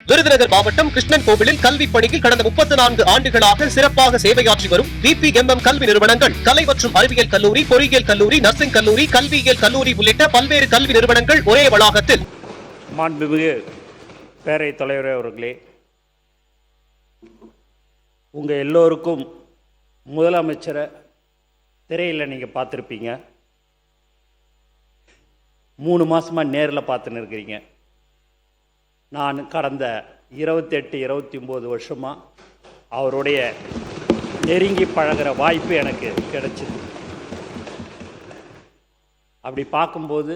விருதுநகர் மாவட்டம் கிருஷ்ணன் கோவிலில் கல்வி பணியில் கடந்த 34 ஆண்டுகளாக சிறப்பாக சேவையாற்றி வரும் VPMM கல்வி நிறுவனங்கள், கலை மற்றும் அறிவியல் கல்லூரி, பொறியியல் கல்லூரி, நர்சிங் கல்லூரி, கல்வியியல் கல்லூரி உள்ளிட்ட பல்வேறு கல்வி நிறுவனங்கள் ஒரே வளாகத்தில். மாண்புமிகு பேரவைத் தலைவர் அவர்களே, உங்கள் எல்லோருக்கும் முதலமைச்சரை திரையில் நீங்கள் பார்த்துருப்பீங்க. 3 மாதமாக நேரில் பார்த்துன்னு இருக்கிறீங்க. நான் கடந்த 28-29 வருஷமாக அவருடைய நெருங்கி பழகிற வாய்ப்பு எனக்கு கிடைச்சிது. அப்படி பார்க்கும்போது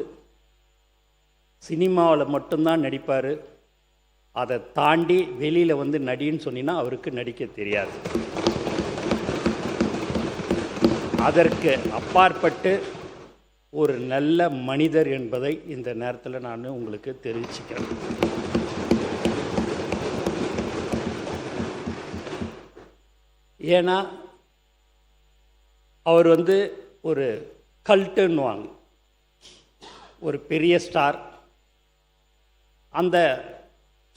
சினிமாவில் மட்டும்தான் நடிப்பார். அதை தாண்டி வெளியில் வந்து நடின்னு சொன்னீங்கன்னா அவருக்கு நடிக்க தெரியாது. அதற்கு அப்பாற்பட்டு ஒரு நல்ல மனிதர் என்பதை இந்த நேரத்தில் நான் உங்களுக்கு தெரிவிச்சுக்கிறேன். ஏன்னா அவர் வந்து ஒரு கல்ட்டுன்னுவாங்க, ஒரு பெரிய ஸ்டார். அந்த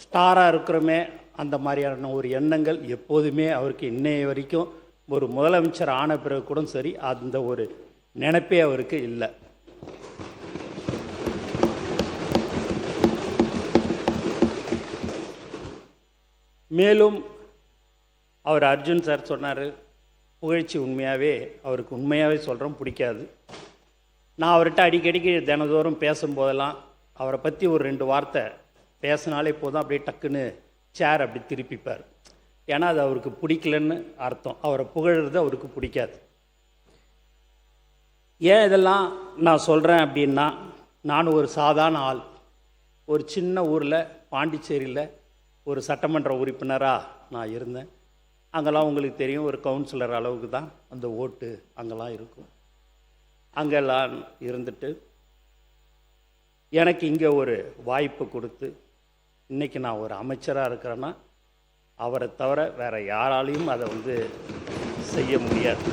ஸ்டாராக இருக்கிறோமே, அந்த மாதிரியான ஒரு எண்ணங்கள் எப்போதுமே அவருக்கு இன்னைய வரைக்கும், ஒரு முதலமைச்சர் ஆன பிறகு கூட சரி, அந்த ஒரு நினைப்பே அவருக்கு இல்லை. மேலும் அவர் அர்ஜுன் சார் சொன்னார், புகழ்ச்சி அவருக்கு உண்மையாகவே சொல்கிறோம், பிடிக்காது. நான் அவர்கிட்ட அடிக்கடிக்கு தினந்தோறும் பேசும்போதெல்லாம் அவரை பற்றி ஒரு 2 வார்த்தை பேசினாலே போதும், அப்படியே டக்குன்னு சேர் அப்படி திருப்பிப்பார். ஏன்னா அது அவருக்கு பிடிக்கலன்னு அர்த்தம். அவரை புகழ்கிறது அவருக்கு பிடிக்காது. ஏன் இதெல்லாம் நான் சொல்கிறேன் அப்படின்னா, நான் ஒரு சாதாரண ஆள். ஒரு சின்ன ஊரில் பாண்டிச்சேரியில் ஒரு சட்டமன்ற உறுப்பினராக நான் இருந்தேன். அங்கெல்லாம் உங்களுக்கு தெரியும், ஒரு கவுன்சிலர் அளவுக்கு தான் அந்த ஓட்டு அங்கெல்லாம் இருக்கும். அங்கெல்லாம் இருந்துட்டு எனக்கு இங்கே ஒரு வாய்ப்பு கொடுத்து இன்றைக்கி நான் ஒரு அமைச்சராக இருக்கிறேன்னா அவரை தவிர வேறு யாராலையும் அதை வந்து செய்ய முடியாது.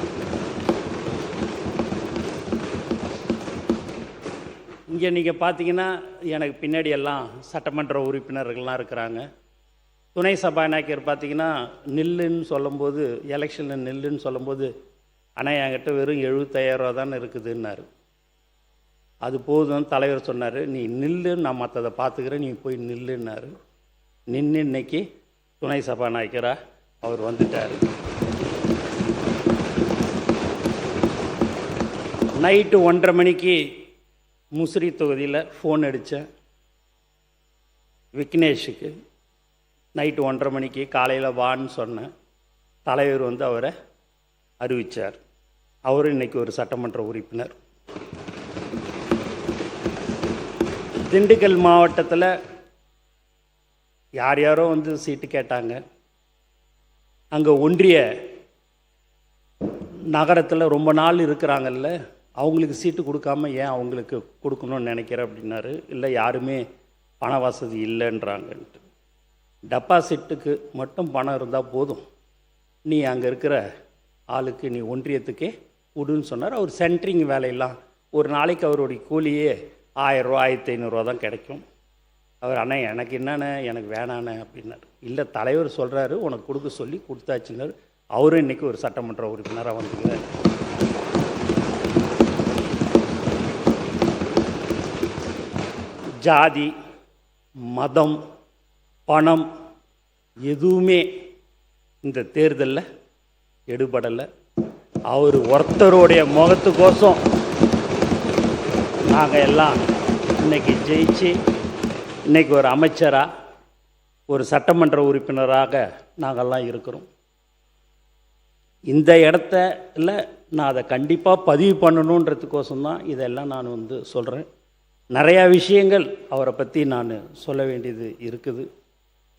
இங்கே நீங்கள் பார்த்தீங்கன்னா எனக்கு பின்னாடி எல்லாம் சட்டமன்ற உறுப்பினர்கள்லாம் இருக்கிறாங்க. துணை சபாநாயகர் பார்த்தீங்கன்னா நில்லுன்னு சொல்லும்போது, எலெக்ஷனில் நில்லுன்னு சொல்லும்போது, ஆனால் என்கிட்ட வெறும் 75,000 ரூபா தானே இருக்குதுன்னாரு. அது போதும் தலைவர் சொன்னார், நீ நில்லு, நான் மற்றதை பார்த்துக்கிறேன், நீ போய் நில்லுன்னாரு. நின்று இன்னைக்கு துணை சபாநாயகராக அவர் வந்துட்டார். நைட்டு 1:30 மணிக்கு முசிறி தொகுதியில் ஃபோன் அடித்தேன் விக்னேஷுக்கு. நைட்டு 1:30 மணிக்கு காலையில் வான்னு சொன்னேன். தலைவர் வந்து அவரை அறிவித்தார். அவரும் இன்றைக்கி ஒரு சட்டமன்ற உறுப்பினர். திண்டுக்கல் மாவட்டத்தில் யாரோ வந்து சீட்டு கேட்டாங்க. அங்கே ஒன்றிய நகரத்தில் ரொம்ப நாள் இருக்கிறாங்கல்ல, அவங்களுக்கு சீட்டு கொடுக்காம ஏன் அவங்களுக்கு கொடுக்கணும்னு நினைக்கிறேன் அப்படின்னாரு. இல்லை, யாருமே பண வசதி இல்லைன்றாங்கன்ட்டு. டெபாசிட்டுக்கு மட்டும் பணம் இருந்தால் போதும், நீ அங்கே இருக்கிற ஆளுக்கு நீ ஒன்றியத்துக்கே விடுன்னு சொன்னார். அவர் சென்ட்ரிங் வேலையெல்லாம் ஒரு நாளைக்கு அவருடைய கூலியே 1000 ரூபா 1500 ரூபா தான் கிடைக்கும். அவர் அண்ணா எனக்கு என்னண்ணே, எனக்கு வேணாண்ணே அப்படின்னாரு. இல்லை, தலைவர் சொல்கிறாரு உனக்கு கொடுக்க சொல்லி கொடுத்தாச்சுன்னாரு. அவரும் இன்றைக்கி ஒரு சட்டமன்ற உறுப்பினராக வந்துருக்கார். ஜாதி, மதம், பணம் எதுவுமே இந்த தேர்தலில் எடுபடலை. அவர் ஒருத்தருடைய முகத்துக்கோசம் நாங்கள் எல்லாம் இன்றைக்கி ஜெயிச்சு இன்றைக்கி ஒரு அமைச்சராக, ஒரு சட்டமன்ற உறுப்பினராக நாங்கள்லாம் இருக்கிறோம். இந்த இடத்துல நான் அதை கண்டிப்பாக பதிவு பண்ணணுன்றதுக்கோசம்தான் இதெல்லாம் நான் வந்து சொல்கிறேன். நிறையா விஷயங்கள் அவரை பற்றி நான் சொல்ல வேண்டியது இருக்குது.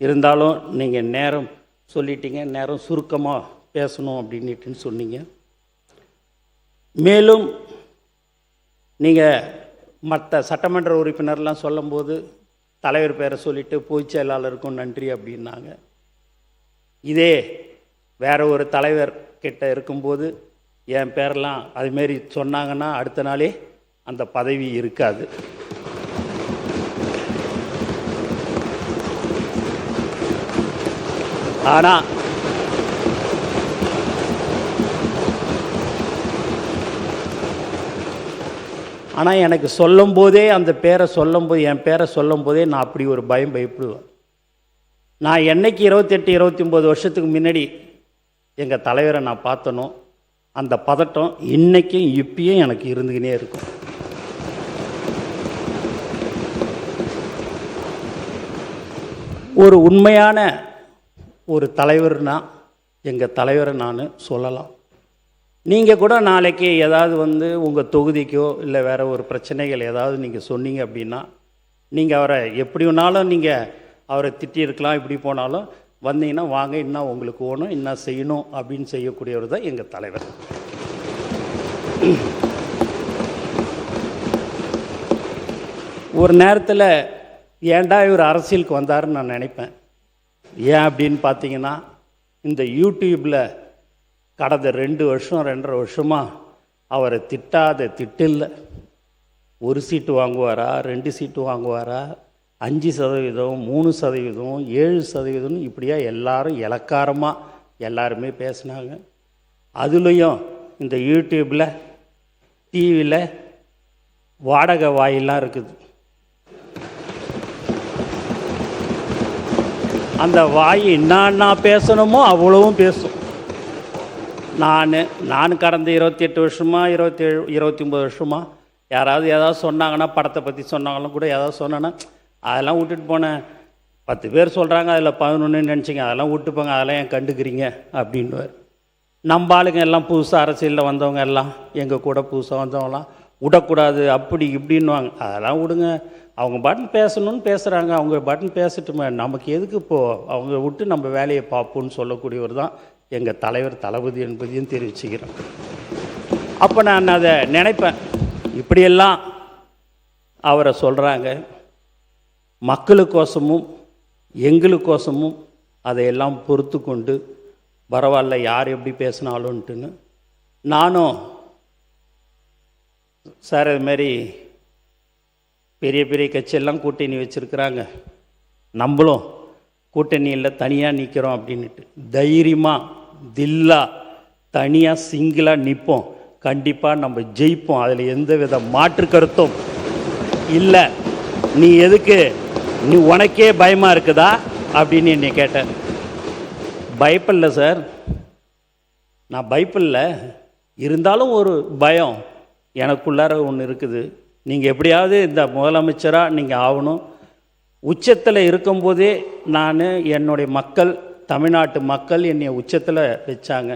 இருந்தாலும் நீங்கள் நேரம் சொல்லிட்டீங்க, நேரம் சுருக்கமாக பேசணும் அப்படின்னுட்டுன்னு சொன்னீங்க. மேலும் நீங்கள் மற்ற சட்டமன்ற உறுப்பினர்லாம் சொல்லும்போது தலைவர் பேரை சொல்லிவிட்டு பொதுச் செயலாளருக்கும் நன்றி அப்படின்னாங்க. இதே வேறு ஒரு தலைவர் கிட்ட இருக்கும்போது என் பேரெல்லாம் அதுமாரி சொன்னாங்கன்னா அடுத்த நாளே அந்த பதவி இருக்காது. ஆனால் எனக்கு சொல்லும் போதே அந்த பேரை சொல்லும்போது, என் பேரை சொல்லும் போதே நான் அப்படி ஒரு பயப்படுவேன். நான் என்னைக்கு 28 29 வருஷத்துக்கு முன்னாடி எங்கள் தலைவரை நான் பார்த்தனோ அந்த பதட்டம் இன்றைக்கும் இப்பயும் எனக்கு இருந்துக்கினே இருக்கும். ஒரு உண்மையான ஒரு தலைவர்னா எங்கள் தலைவரை நான் சொல்லலாம். நீங்கள் கூட நாளைக்கு ஏதாவது உங்கள் தொகுதிக்கோ இல்லை வேறு ஒரு பிரச்சனைகள் ஏதாவது நீங்கள் சொன்னீங்க அப்படின்னா, நீங்கள் அவரை எப்படி வேணாலும் நீங்கள் அவரை திட்டியிருக்கலாம், இப்படி போனாலும் வந்தீங்கன்னா வாங்க, இன்னும் உங்களுக்கு ஓணும், இன்னும் செய்யணும் அப்படின்னு செய்யக்கூடியவர் தான் எங்கள் தலைவர். ஒரு நேரத்தில் ஏன்டா இவர் அரசியலுக்கு வந்தாருன்னு நான் நினைப்பேன். ஏன் அப்படின்னு பார்த்தீங்கன்னா, இந்த யூடியூப்பில் கடந்த 2 வருஷம் 2.5 வருஷமாக அவரை திட்டாத திட்டில்லை. 1 சீட்டு வாங்குவாரா, 2 சீட்டு வாங்குவாரா, 5%, 3%, 7% இப்படியா எல்லாரும் இலக்காரமாக எல்லாருமே பேசினாங்க. அதுலேயும் இந்த யூடியூப்பில் டிவியில் வாடகை வாயிலாம் இருக்குது. அந்த வாய் என்னன்னா பேசணுமோ அவ்வளவும் பேசும். நான் கடந்த 28 வருஷமாக 27 29 வருஷமாக யாராவது ஏதாவது சொன்னாங்கன்னா, படத்தை பற்றி சொன்னாங்களும் கூட ஏதாவது சொன்னேன்னா, அதெல்லாம் விட்டுட்டு போனேன். 10 பேர் சொல்கிறாங்க, அதில் 11 நினச்சிங்க, அதெல்லாம் விட்டுப்போங்க, அதெல்லாம் ஏன் கண்டுக்கிறீங்க அப்படின்வார். நம்ம ஆளுங்க எல்லாம் புதுசாக அரசியலில் வந்தவங்க எல்லாம் எங்கள் கூட புதுசாக வந்தவங்களாம் விடக்கூடாது அப்படி இப்படின்வாங்க. அதெல்லாம் விடுங்க, அவங்க பட்டன் பேசணும்னு பேசுகிறாங்க, அவங்க பட்டன் பேசட்டுமே, நமக்கு எதுக்கு இப்போது, அவங்க விட்டு நம்ம வேலையை பார்ப்போம்னு சொல்லக்கூடியவர் தான் எங்கள் தலைவர் தளபதி என்பதையும் தெரிவிச்சுக்கிறேன். அப்போ நான் அதை நினைப்பேன், இப்படியெல்லாம் அவரை சொல்கிறாங்க, மக்களுக்கோசமும் எங்களுக்கோசமும் அதையெல்லாம் பொறுத்து கொண்டு பரவாயில்ல யார் எப்படி பேசினாலும்ட்டுன்னு நானும் சார் இதுமாரி பெரிய பெரிய கட்சியெல்லாம் கூட்டணி வச்சுருக்கிறாங்க, நம்மளும் கூட்டணியில் தனியாக நிற்கிறோம் அப்படின்ட்டு தைரியமாக தில்லா தனியாக சிங்கிளாக நிற்போம், கண்டிப்பாக நம்ம ஜெயிப்போம், அதில் எந்த வித மாற்று கருத்தும் இல்லை. நீ எதுக்கு, நீ உனக்கே பயமாக இருக்குதா அப்படின்னு என்னை கேட்டேன். பயப்படல சார், நான் பயப்படல, இருந்தாலும் ஒரு பயம் எனக்குள்ளார ஒன்று இருக்குது. நீங்கள் எப்படியாவது இந்த முதலமைச்சராக நீங்கள் ஆகணும். உச்சத்தில் இருக்கும்போதே நான் என்னுடைய மக்கள், தமிழ்நாட்டு மக்கள் என்னை உச்சத்தில் வச்சாங்க.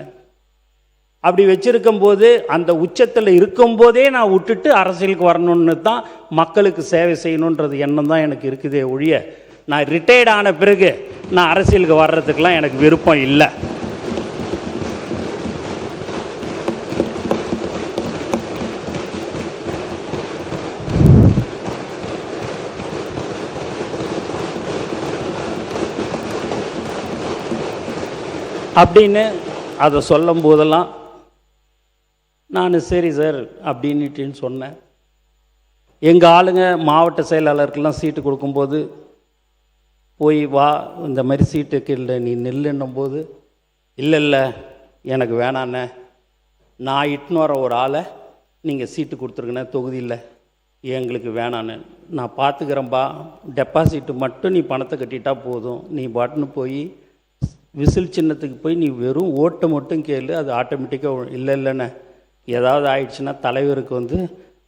அப்படி வச்சுருக்கும்போது அந்த உச்சத்தில் இருக்கும்போதே நான் விட்டுட்டு அரசியலுக்கு வரணுன்னு தான், மக்களுக்கு சேவை செய்யணுன்றது எண்ணம் தான் எனக்கு இருக்குதே ஒழிய, நான் ரிட்டையர்ட் ஆன பிறகு நான் அரசியலுக்கு வர்றதுக்கெலாம் எனக்கு விருப்பம் இல்லை. அப்படின்னு அதை சொல்லும் போதெல்லாம் நான் சரி சார் அப்படின்னுட்டின்னு சொன்னேன். எங்கள் ஆளுங்க மாவட்ட செயலாளருக்கெல்லாம் சீட்டு கொடுக்கும்போது போய் வா இந்த மாதிரி சீட்டுக்கு இல்லை நீ நில்லுன்னும் போது, இல்லை எனக்கு வேணாண்ணே, நான் இட்டுன்னு வர ஒரு ஆளை நீங்கள் சீட்டு கொடுத்துருங்கண்ணே தொகுதியில், எங்களுக்கு வேணான்னு, நான் பார்த்துக்கிறேன்பா, டெபாசிட்டு மட்டும் நீ பணத்தை கட்டிட்டா போதும், நீ பாட்டுன்னு போய் விசில் சின்னத்துக்கு போய் நீ வெறும் ஓட்டை மட்டும் கேளு, அது ஆட்டோமேட்டிக்காக இல்லைண்ணே, ஏதாவது ஆயிடுச்சுன்னா தலைவருக்கு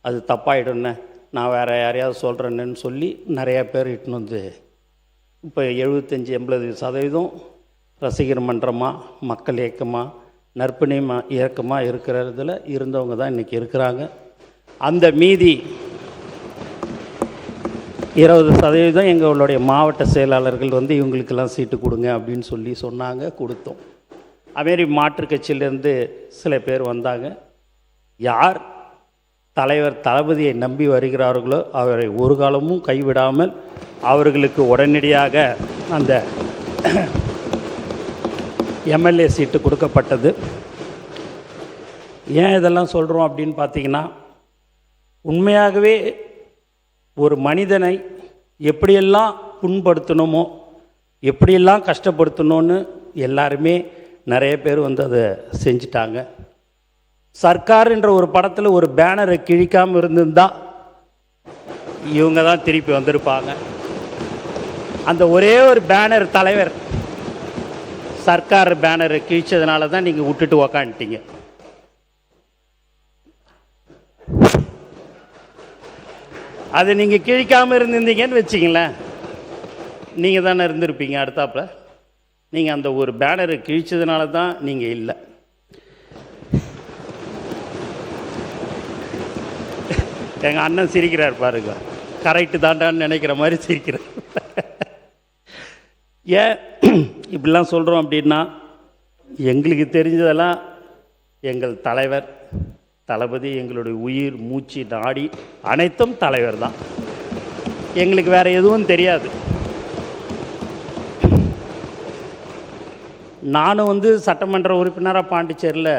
அது தப்பாயிடும்ண்ணே, நான் வேறு யாரையாவது சொல்கிறேன்னு சொல்லி நிறையா பேர் இட்டுன்னு இப்போ 75-80% ரசிகர் மன்றமாக, மக்கள் இயக்கமாக, நற்பணி இயக்கமாக இருக்கிறதுல இருந்தவங்க தான் இன்றைக்கி இருக்கிறாங்க. அந்த மீதி 20% எங்களுடைய மாவட்ட செயலாளர்கள் இவங்களுக்கெல்லாம் சீட்டு கொடுங்க அப்படின்னு சொல்லி சொன்னாங்க, கொடுத்தோம். அதுமாரி மாற்றுக் கட்சியிலேருந்து சில பேர் வந்தாங்க. யார் தலைவர் தளபதியை நம்பி வருகிறார்களோ அவரை ஒரு காலமும் கைவிடாமல் அவர்களுக்கு உடனடியாக அந்த எம்எல்ஏ சீட்டு கொடுக்கப்பட்டது. ஏன் இதெல்லாம் சொல்கிறோம் அப்படின்னு பார்த்தீங்கன்னா, உண்மையாகவே ஒரு மனிதனை எப்படியெல்லாம் புண்படுத்தணுமோ, எப்படியெல்லாம் கஷ்டப்படுத்தணும்னு எல்லாருமே நிறைய பேர் வந்து அதை செஞ்சிட்டாங்க. சர்க்கார்ன்ற ஒரு படத்தில் ஒரு பேனரை கிழிக்காமல் இருந்திருந்தா இவங்க தான் திருப்பி வந்திருப்பாங்க. அந்த ஒரே ஒரு பேனர் தலைவர் சர்க்கார் பேனரை கிழிச்சதுனால தான் நீங்கள் விட்டுட்டு உக்காந்துட்டீங்க. அதை நீங்கள் கிழிக்காமல் இருந்திருந்தீங்கன்னு வச்சிங்களேன், நீங்கள் தானே இருந்திருப்பீங்க அடுத்தாப்புல. நீங்கள் அந்த ஒரு பேனரை கிழிச்சதுனால தான் நீங்கள் இல்லை. எங்கள் அண்ணன் சிரிக்கிறார் பாருங்க, கரெக்டு தாண்டான்னு நினைக்கிற மாதிரி சிரிக்கிறார். ஏன் இப்படிலாம் சொல்கிறோம் அப்படின்னா, எங்களுக்கு தெரிஞ்சதெல்லாம் எங்கள் தலைவர் தளபதி, எங்களுடைய உயிர் மூச்சு நாடி அனைத்தும் தலைவர் தான். எங்களுக்கு வேறு எதுவும் தெரியாது. நானும் வந்து சட்டமன்ற உறுப்பினராக பாண்டிச்சேரியில்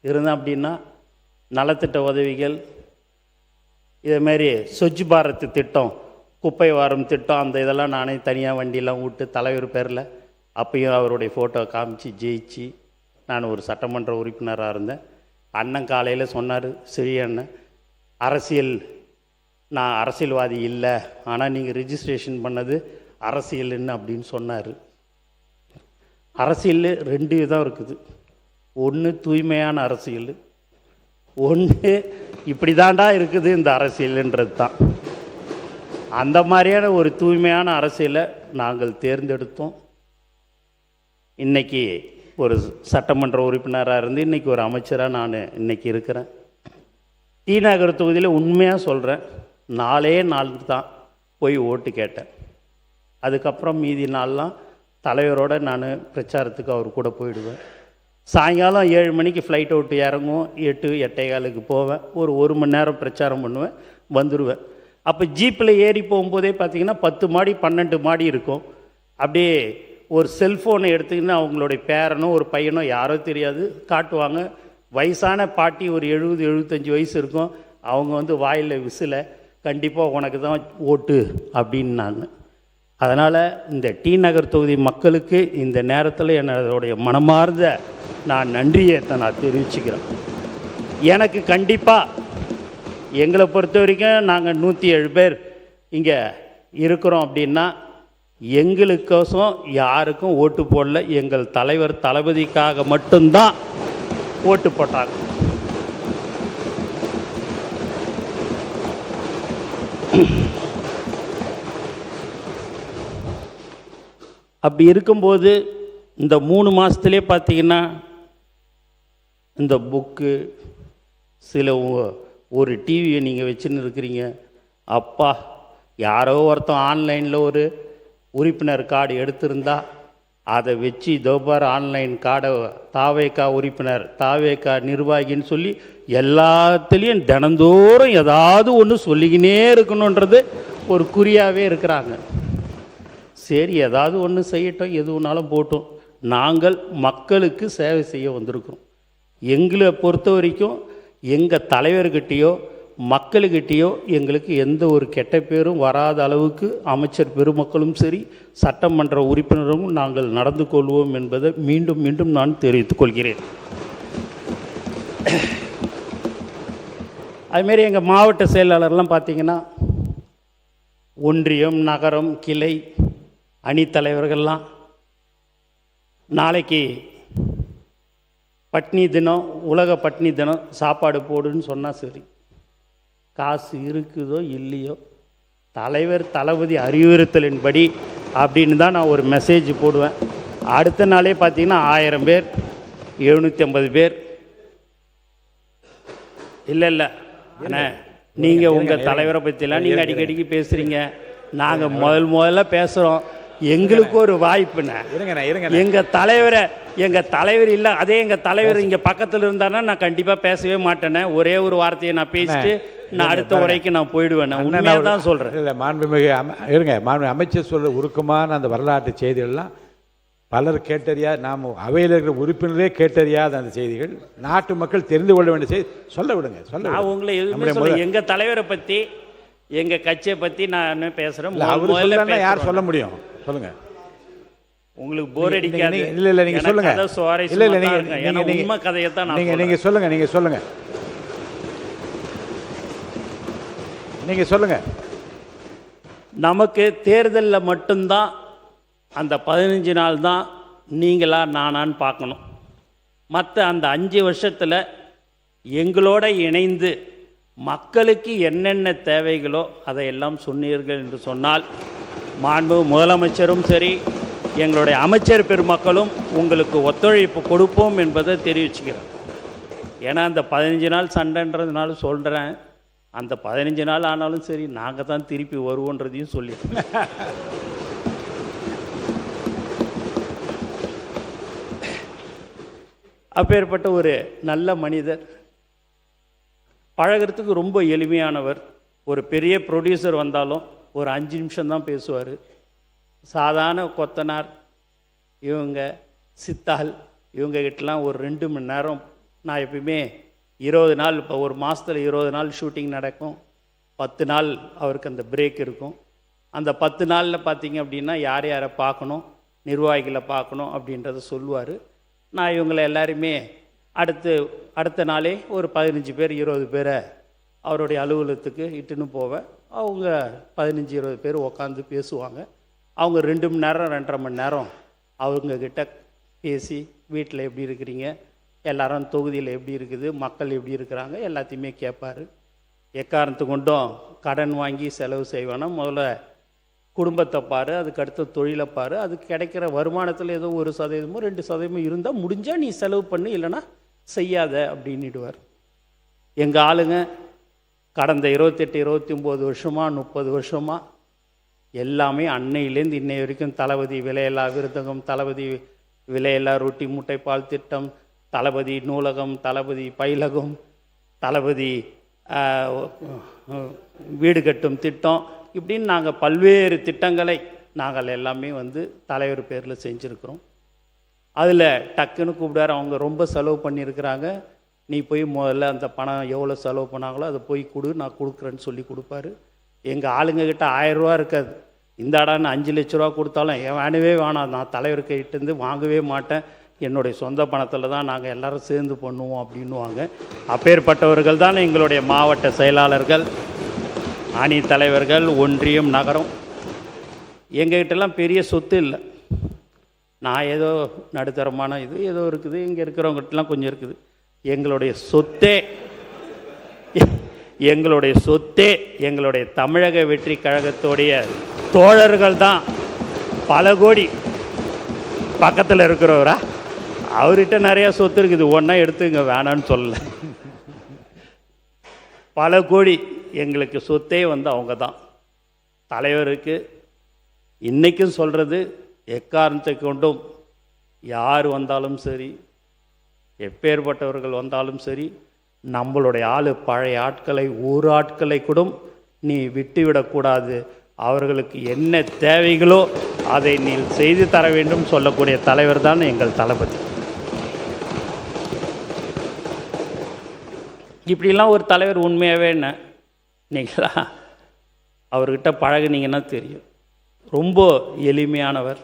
இருந்தேன் அப்படின்னா, நலத்திட்ட உதவிகள், இதேமாரி ஸ்வச் பாரத் திட்டம், குப்பை வாரம் திட்டம், அந்த இதெல்லாம் நானே தனியாக வண்டியெல்லாம் விட்டு தலைவர் பேரில் அப்பையும் அவருடைய ஃபோட்டோ காமிச்சு ஜெயிச்சு நான் ஒரு சட்டமன்ற உறுப்பினராக இருந்தேன். அண்ணன் காலையில் சொன்னார், சரி அண்ணன், நான் அரசியல்வாதி இல்லை, ஆனால் நீங்கள் ரிஜிஸ்ட்ரேஷன் பண்ணது அரசியல்னு அப்படின்னு சொன்னார். அரசியல் 2 விதம் இருக்குது. ஒன்று தூய்மையான அரசியல், ஒன்று இப்படி தாண்டா இருக்குது இந்த அரசியல்ன்றது தான். அந்த மாதிரியான ஒரு தூய்மையான அரசியலை நாங்கள் தேர்ந்தெடுத்தோம். இன்றைக்கி ஒரு சட்டமன்ற உறுப்பினராக இருந்து இன்றைக்கி ஒரு அமைச்சராக நான் இன்றைக்கி இருக்கிறேன். டி நகர் தொகுதியில் உண்மையாக சொல்கிறேன், 4 நாள் தான் போய் ஓட்டு கேட்டேன். அதுக்கப்புறம் மீதி நாள்லாம் தலைவரோடு நான் பிரச்சாரத்துக்கு அவர் கூட போயிடுவேன். சாயங்காலம் 7 மணிக்கு ஃப்ளைட் அவுட்டு இறங்கும், 8-8:15 போவேன். ஒரு மணி நேரம் பிரச்சாரம் பண்ணுவேன், வந்துடுவேன். அப்போ ஜீப்பில் ஏறி போகும்போதே பார்த்திங்கன்னா 10 மாடி 12 மாடி இருக்கும். அப்படியே ஒரு செல்ஃபோனை எடுத்துக்கின்னு அவங்களுடைய பேரனோ ஒரு பையனோ யாரோ தெரியாது காட்டுவாங்க. வயசான பாட்டி, ஒரு 70-75 வயசு இருக்கும். அவங்க வந்து வாயில் விசில, கண்டிப்பாக உனக்கு தான் ஓட்டு அப்படின்னாங்க. அதனால் இந்த டி நகர் தொகுதி மக்களுக்கு இந்த நேரத்தில் என்னுடைய மனமார்ந்த நான் நன்றியை நான் தெரிவிச்சுக்கிறேன். எனக்கு கண்டிப்பாக எங்களை பொறுத்த வரைக்கும் நாங்கள் 107 பேர் இங்கே இருக்கிறோம் அப்படின்னா, எங்களுக்கோசம் யாருக்கும் ஓட்டு போடல, எங்கள் தலைவர் தளபதிக்காக மட்டும்தான் ஓட்டு போட்டாங்க. அப்படி இருக்கும்போது இந்த 3 மாதத்துலேயே பார்த்தீங்கன்னா, இந்த புக்கு, சில ஒரு டிவியை நீங்கள் வச்சுன்னு இருக்கிறீங்க. அப்பா, யாரோ ஒருத்தன் ஆன்லைனில் ஒரு உறுப்பினர் கார்டு எடுத்திருந்தா அதை வச்சு தோபார் ஆன்லைன் கார்டை தாவேக்கா உறுப்பினர், தாவேக்கா நிர்வாகின்னு சொல்லி எல்லாத்துலேயும் தினந்தோறும் ஏதாவது ஒன்று சொல்லிக்கினே இருக்கணுன்றது ஒரு குறியாகவே இருக்கிறாங்க. சரி, ஏதாவது ஒன்று செய்யட்டும், எது ஒன்றாலும் போட்டோம். நாங்கள் மக்களுக்கு சேவை செய்ய வந்திருக்கிறோம். எங்களை பொறுத்த வரைக்கும் எங்கள் தலைவர்கிட்டையோ மக்கள்கிட்டையோ எங்களுக்கு எந்த ஒரு கெட்ட பேரும் வராத அளவுக்கு அமைச்சர் பெருமக்களும் சரி, சட்டமன்ற உறுப்பினரும் நாங்கள் நடந்து கொள்வோம் என்பதை மீண்டும் மீண்டும் நான் தெரிவித்துக் கொள்கிறேன். அதுமாரி எங்கள் மாவட்ட செயலாளர்லாம் பார்த்திங்கன்னா, ஒன்றியம், நகரம், கிளை அணித்தலைவர்கள்லாம் நாளைக்கு பட்னி தினம், உலக பட்னி தினம், சாப்பாடு போடுன்னு சொன்னால் சரி, காசு இருக்குதோ இல்லையோ, தலைவர் தளபதி அறிவுறுத்தலின்படி அப்படின்னு தான் நான் ஒரு மெசேஜ் போடுவேன். அடுத்த நாளே பார்த்தீங்கன்னா 1000 பேர், 750 பேர். இல்லை அண்ணா, நீங்கள் உங்கள் தலைவரை பற்றிலாம் நீங்கள் அடிக்கடிக்கு பேசுகிறீங்க, நாங்கள் முதல்ல பேசுகிறோம், எங்களுக்கு ஒரு வாய்ப்புண்ணே. எங்கள் தலைவர் இல்லை, அதே எங்கள் தலைவர் இங்கே பக்கத்தில் இருந்தாருன்னா நான் கண்டிப்பாக பேசவே மாட்டேனே. ஒரே ஒரு வார்த்தையை நான் பேசிட்டு நான் அடுத்த உரைக்கு நான் போயிடுவேன். உண்மையாக தான் சொல்கிறேன். இல்லை, மாண்புமிகு மாண்புமிகு அமைச்சர் சொல்கிற உருக்கமான அந்த வரலாற்று செய்திகள்லாம் பலர் கேட்டறியாது, நாம் அவையில் இருக்கிற உறுப்பினரே கேட்டறியாத அந்த செய்திகள், நாட்டு மக்கள் தெரிந்து கொள்ள வேண்டிய செய்தி. சொல்ல விடுங்க, நான் உங்களை எதுவுமே எங்கள் தலைவரை பற்றி, எங்கள் கட்சியை பற்றி நான் பேசுகிறேன். அவர் யார் சொல்ல முடியும்? சொல்லுங்கள். உங்களுக்கு போர் அடிக்காது. இல்ல நீங்க சொல்லுங்க. கதை சுவாரஸ்யமா இல்ல தான் இருக்கும். ஏன்னா உண்மை கதையை தான் நான் நீங்க சொல்லுங்க. நீங்க சொல்லுங்க. நமக்கு தேர்தலில் மட்டும்தான் அந்த 15 நாள் தான் நீங்களா நானான்னு பார்க்கணும். மற்ற அந்த 5 வருஷத்தில் எங்களோட இணைந்து மக்களுக்கு என்னென்ன தேவைகளோ அதையெல்லாம் சொன்னீர்கள் என்று சொன்னால் மாண்பு முதலமைச்சரும் சரி எங்களுடைய அமைச்சர் பெருமக்களும் உங்களுக்கு ஒத்துழைப்பு கொடுப்போம் என்பதை தெரிவிச்சுக்கிறேன். ஏன்னா அந்த 15 நாள் சண்டைன்றதுனால சொல்கிறேன், அந்த 15 நாள் ஆனாலும் சரி நாங்கள் தான் திருப்பி வருவோன்றதையும் சொல்லிடுறேன். அப்பேற்பட்ட ஒரு நல்ல மனிதர், பழகிறதுக்கு ரொம்ப எளிமையானவர். ஒரு பெரிய ப்ரொடியூசர் வந்தாலும் ஒரு 5 நிமிஷம் தான் பேசுவார். சாதாரண கொத்தனார் இவங்க சித்தாள் இவங்ககிட்டலாம் ஒரு 2 மணி நேரம். நான் எப்பயுமே 20 நாள், இப்போ ஒரு மாதத்தில் 20 நாள் ஷூட்டிங் நடக்கும். 10 நாள் அவருக்கு அந்த பிரேக் இருக்கும். அந்த 10 நாளில் பார்த்தீங்க அப்படின்னா யார் யாரை பார்க்கணும், நிர்வாகிகளை பார்க்கணும் அப்படின்றத சொல்லுவார். நான் இவங்களை எல்லாருமே அடுத்த நாளே ஒரு 15 பேர் 20 பேரை அவருடைய அலுவலகத்துக்கு இட்டுன்னு போவேன். அவங்க 15-20 பேர் உட்காந்து பேசுவாங்க. அவங்க 2 மணி நேரம் 2.5 மணி நேரம் அவங்கக்கிட்ட பேசி வீட்டில் எப்படி இருக்கிறீங்க, எல்லாரும் தொகுதியில் எப்படி இருக்குது, மக்கள் எப்படி இருக்கிறாங்க எல்லாத்தையுமே கேட்பார். எக்காரணத்து கொண்டும் கடன் வாங்கி செலவு செய்வானா, முதல்ல குடும்பத்தை பாரு, அதுக்கடுத்து தொழிலை பாரு, அதுக்கு கிடைக்கிற வருமானத்தில் ஏதோ 1% 2% இருந்தால் முடிஞ்சால் நீ செலவு பண்ணு, இல்லைன்னா செய்யாத அப்படின்னுடுவார். எங்கள் ஆளுங்க கடந்த 28 29 வருஷமாக 30 வருஷமாக எல்லாமே அன்னையிலேருந்து இன்னை வரைக்கும் தளபதி விலையில்லா விருந்தகம், தளபதி விலையில்லா ரொட்டி முட்டை பால் திட்டம், தளபதி நூலகம், தளபதி பயிலகம், தளபதி வீடு கட்டும் திட்டம், இப்படின்னு நாங்கள் பல்வேறு திட்டங்களை நாங்கள் எல்லாமே தலைவர் பேரில் செஞ்சுருக்கிறோம். அதில் டக்குன்னு கூப்பிடாரு, அவங்க ரொம்ப செலவு பண்ணியிருக்கிறாங்க, நீ போய் முதல்ல அந்த பணம் எவ்வளோ செலவு பண்ணாங்களோ அதை போய் கொடு, நான் கொடுக்குறேன்னு சொல்லி கொடுப்பாரு. எங்கள் ஆளுங்கக்கிட்ட 1000 ரூபா இருக்காது. இந்த அடான்னு 5 லட்ச ரூபா கொடுத்தாலும் வேணவே வேணாம், நான் தலைவர்கிட்டேருந்து வாங்கவே மாட்டேன், என்னுடைய சொந்த பணத்தில் தான் நாங்கள் எல்லோரும் சேர்ந்து பண்ணுவோம் அப்படின்னுவாங்க. அப்பேற்பட்டவர்கள் தான் எங்களுடைய மாவட்ட செயலாளர்கள், அணி தலைவர்கள், ஒன்றியம், நகரம். எங்ககிட்டலாம் பெரிய சொத்து இல்லை. நான் ஏதோ நடுத்தரமான இது ஏதோ இருக்குது, இங்கே இருக்கிறவங்ககிட்டலாம் கொஞ்சம் இருக்குது. எங்களுடைய சொத்தே எங்களுடைய தமிழக வெற்றி கழகத்தோடைய தோழர்கள் தான். பல கோடி பக்கத்தில் இருக்கிறவரா, அவர்கிட்ட நிறையா சொத்து இருக்குது, ஒன்றா எடுத்துங்க வேணான்னு சொல்லலை. பல கோடி எங்களுக்கு சொத்தே அவங்க தான். தலைவருக்கு இன்றைக்கும் சொல்கிறது, எக்காரணத்தை கொண்டும் யார் வந்தாலும் சரி, எப்பேற்பட்டவர்கள் வந்தாலும் சரி, நம்மளுடைய பழைய ஆட்களை ஒரு ஆட்களை கூட நீ விட்டுவிடக்கூடாது, அவர்களுக்கு என்ன தேவைகளோ அதை நீ செய்து தர வேண்டும் சொல்லக்கூடிய தலைவர் தான் எங்கள் தளபதி. இப்படிலாம் ஒரு தலைவர் உண்மையாகவே என்ன நீங்களா அவர்கிட்ட பழகுனீங்கன்னா தெரியும். ரொம்ப எளிமையானவர்.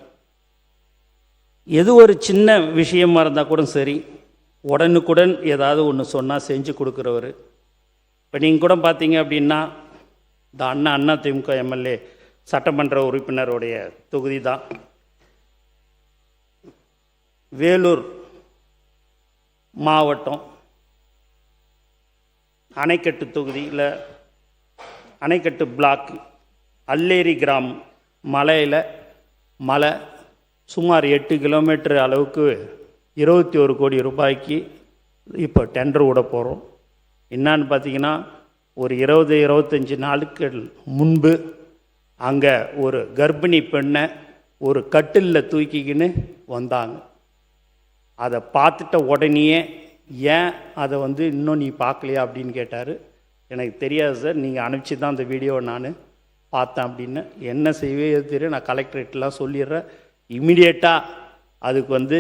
எது ஒரு சின்ன விஷயமா இருந்தால் கூட சரி, உடனுக்குடன் ஏதாவது ஒன்று சொன்னால் செஞ்சு கொடுக்குறவர். இப்போ நீங்கள் கூட பார்த்தீங்க அப்படின்னா இந்த அண்ணா திமுக எம்எல்ஏ சட்டமன்ற உறுப்பினருடைய தொகுதி தான் வேலூர் மாவட்டம் அணைக்கட்டு தொகுதியில், அணைக்கட்டு பிளாக் அல்லேரி கிராமம் மலையில் மலை சுமார் 8 கிலோமீட்டர் அளவுக்கு 21 கோடி ரூபாய்க்கு இப்போ டெண்டர் விட போகிறோம். என்னான்னு பார்த்தீங்கன்னா, ஒரு 20-25 நாளுக்கு முன்பு அங்கே ஒரு கர்ப்பிணி பெண்ணை ஒரு கட்டிலில் தூக்கிக்கின்னு வந்தாங்க. அதை பார்த்துட்ட உடனேயே ஏன் அதை இன்னும் நீ பார்க்கலையா அப்படின்னு கேட்டார். எனக்கு தெரியாது சார், நீங்கள் அனுப்பிச்சி தான் அந்த வீடியோவை நான் பார்த்தேன் அப்படின்னு. என்ன செய்வே தெரியும், நான் கலெக்டரேட்லாம் சொல்லிடுறேன், இம்மிடியேட்டாக அதுக்கு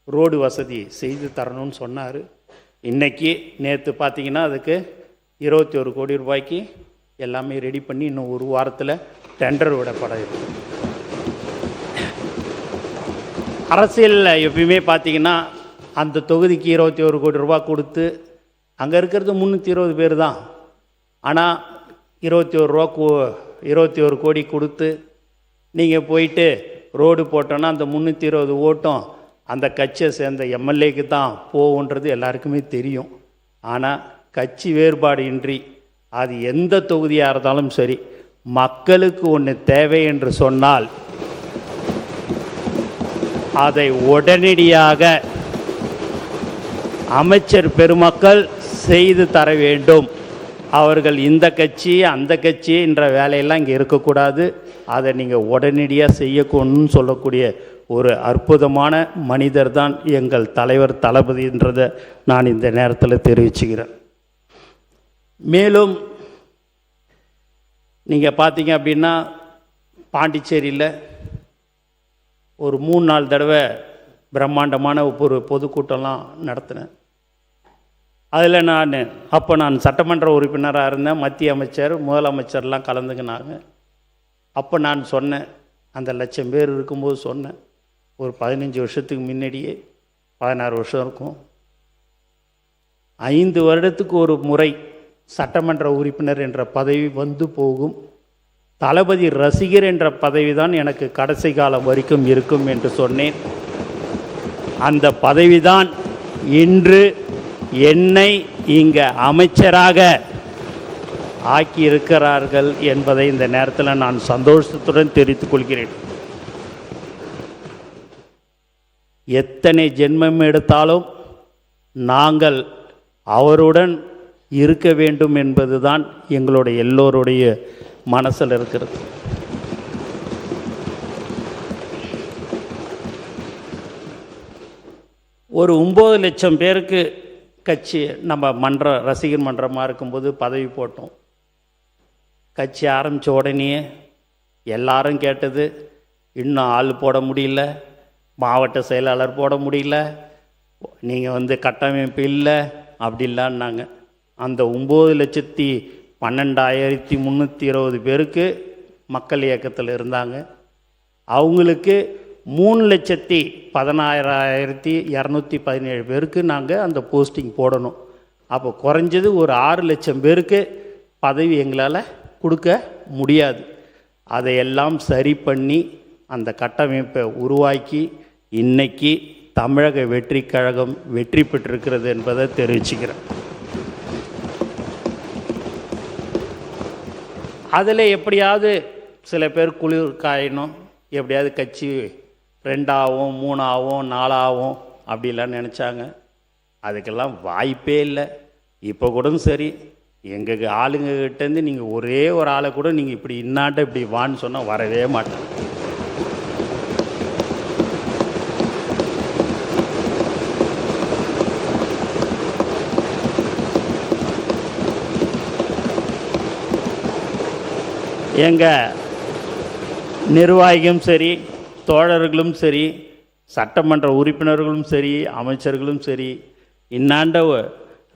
ரோடு வசதி செய்து தரணும்னு சொன்னார். இன்றைக்கி நேற்று பார்த்திங்கன்னா அதுக்கு 21 கோடி ரூபாய்க்கு எல்லாமே ரெடி பண்ணி இன்னும் ஒரு வாரத்தில் டெண்டர் விடப்பட இருக்கு. அரசியலில் எப்பயுமே பார்த்தீங்கன்னா அந்த தொகுதிக்கு 21 கோடி ரூபா கொடுத்து அங்கே இருக்கிறது 320 பேர் தான். ஆனால் 21 கோடி கொடுத்து நீங்கள் போயிட்டு ரோடு போட்டோன்னா அந்த 320 ஓட்டும் அந்த கட்சியை சேர்ந்த எம்எல்ஏக்கு தான் போகுன்றது எல்லாருக்குமே தெரியும். ஆனால் கட்சி வேறுபாடு இன்றி அது எந்த தொகுதியாக இருந்தாலும் சரி, மக்களுக்கு ஒன்று தேவை என்று சொன்னால் அதை உடனடியாக அமைச்சர் பெருமக்கள் செய்து தர வேண்டும். அவர்கள் இந்த கட்சி அந்த கட்சி என்ற வேலையெல்லாம் இங்கே இருக்கக்கூடாது. அதை நீங்கள் உடனடியாக செய்யணும்னு சொல்லக்கூடிய ஒரு அற்புதமான மனிதர் தான் எங்கள் தலைவர் தளபதின்றதை நான் இந்த நேரத்தில் தெரிவிச்சுக்கிறேன். மேலும் நீங்கள் பார்த்தீங்க அப்படின்னா பாண்டிச்சேரியில் ஒரு 3-4 தடவை பிரம்மாண்டமான ஒரு பொதுக்கூட்டம்லாம் நடத்தினேன். அதில் நான் சட்டமன்ற உறுப்பினராக இருந்தேன். மத்திய அமைச்சர் முதலமைச்சர்லாம் கலந்துக்கினாங்க. அப்போ நான் சொன்னேன், அந்த 1,00,000 பேர் இருக்கும்போது சொன்னேன், ஒரு 15 வருஷத்துக்கு முன்னாடியே 16 வருஷம் இருக்கும், 5 வருடத்துக்கு ஒரு முறை சட்டமன்ற உறுப்பினர் என்ற பதவி வந்து போகும். தளபதி ரசிகர் என்ற பதவி தான் எனக்கு கடைசி காலம் வரைக்கும் இருக்கும் என்று சொன்னேன். அந்த பதவிதான் இன்று என்னை இங்கே அமைச்சராக ஆக்கியிருக்கிறார்கள் என்பதை இந்த நேரத்தில் நான் சந்தோஷத்துடன் தெரிவித்துக் கொள்கிறேன். எத்தனை ஜென்மம் எடுத்தாலும் நாங்கள் அவருடன் இருக்க வேண்டும் என்பதுதான் எங்களுடைய எல்லோருடைய மனசில் இருக்கிறது. ஒரு 9 லட்சம் பேருக்கு கட்சி நம்ம ரசிகர் மன்றமாக இருக்கும்போது பதவி போட்டோம். கட்சி ஆரம்பித்த உடனே எல்லாரும் கேட்டது, இன்னும் ஆள் போட முடியல, மாவட்ட செயலாளர் போட முடியல, நீங்கள் கட்டமைப்பு இல்லை அப்படிலான்னாங்க. அந்த 9,12,320 பேருக்கு மக்கள் இயக்கத்தில் இருந்தாங்க. அவங்களுக்கு 3,16,217 பேருக்கு நாங்கள் அந்த போஸ்டிங் போடணும். அப்போ குறைஞ்சது ஒரு 6 லட்சம் பேருக்கு பதவி எங்களால் கொடுக்க முடியாது. அதையெல்லாம் சரி பண்ணி அந்த கட்டமைப்பை உருவாக்கி இன்னைக்கு தமிழக வெற்றி கழகம் வெற்றி பெற்றிருக்கிறது என்பதை தெரிவிச்சுக்கிறேன். அதில் எப்படியாவது சில பேர் குளிர் காயணும், எப்படியாவது கட்சி 2 ஆகும் 3 ஆகும் 4 ஆகும் அப்படிலாம் நினச்சாங்க. அதுக்கெல்லாம் வாய்ப்பே இல்லை. இப்போ கூட சரி, எங்கள் ஆளுங்ககிட்டேருந்து நீங்கள் ஒரே ஒரு ஆளை கூட நீங்கள் இப்படி இன்னாட்ட இப்படி வான்னு சொன்னால் வரவே மாட்டாங்க. எங்கள் நிர்வாகிகளும் சரி, தோழர்களும் சரி, சட்டமன்ற உறுப்பினர்களும் சரி, அமைச்சர்களும் சரி, இன்னாண்ட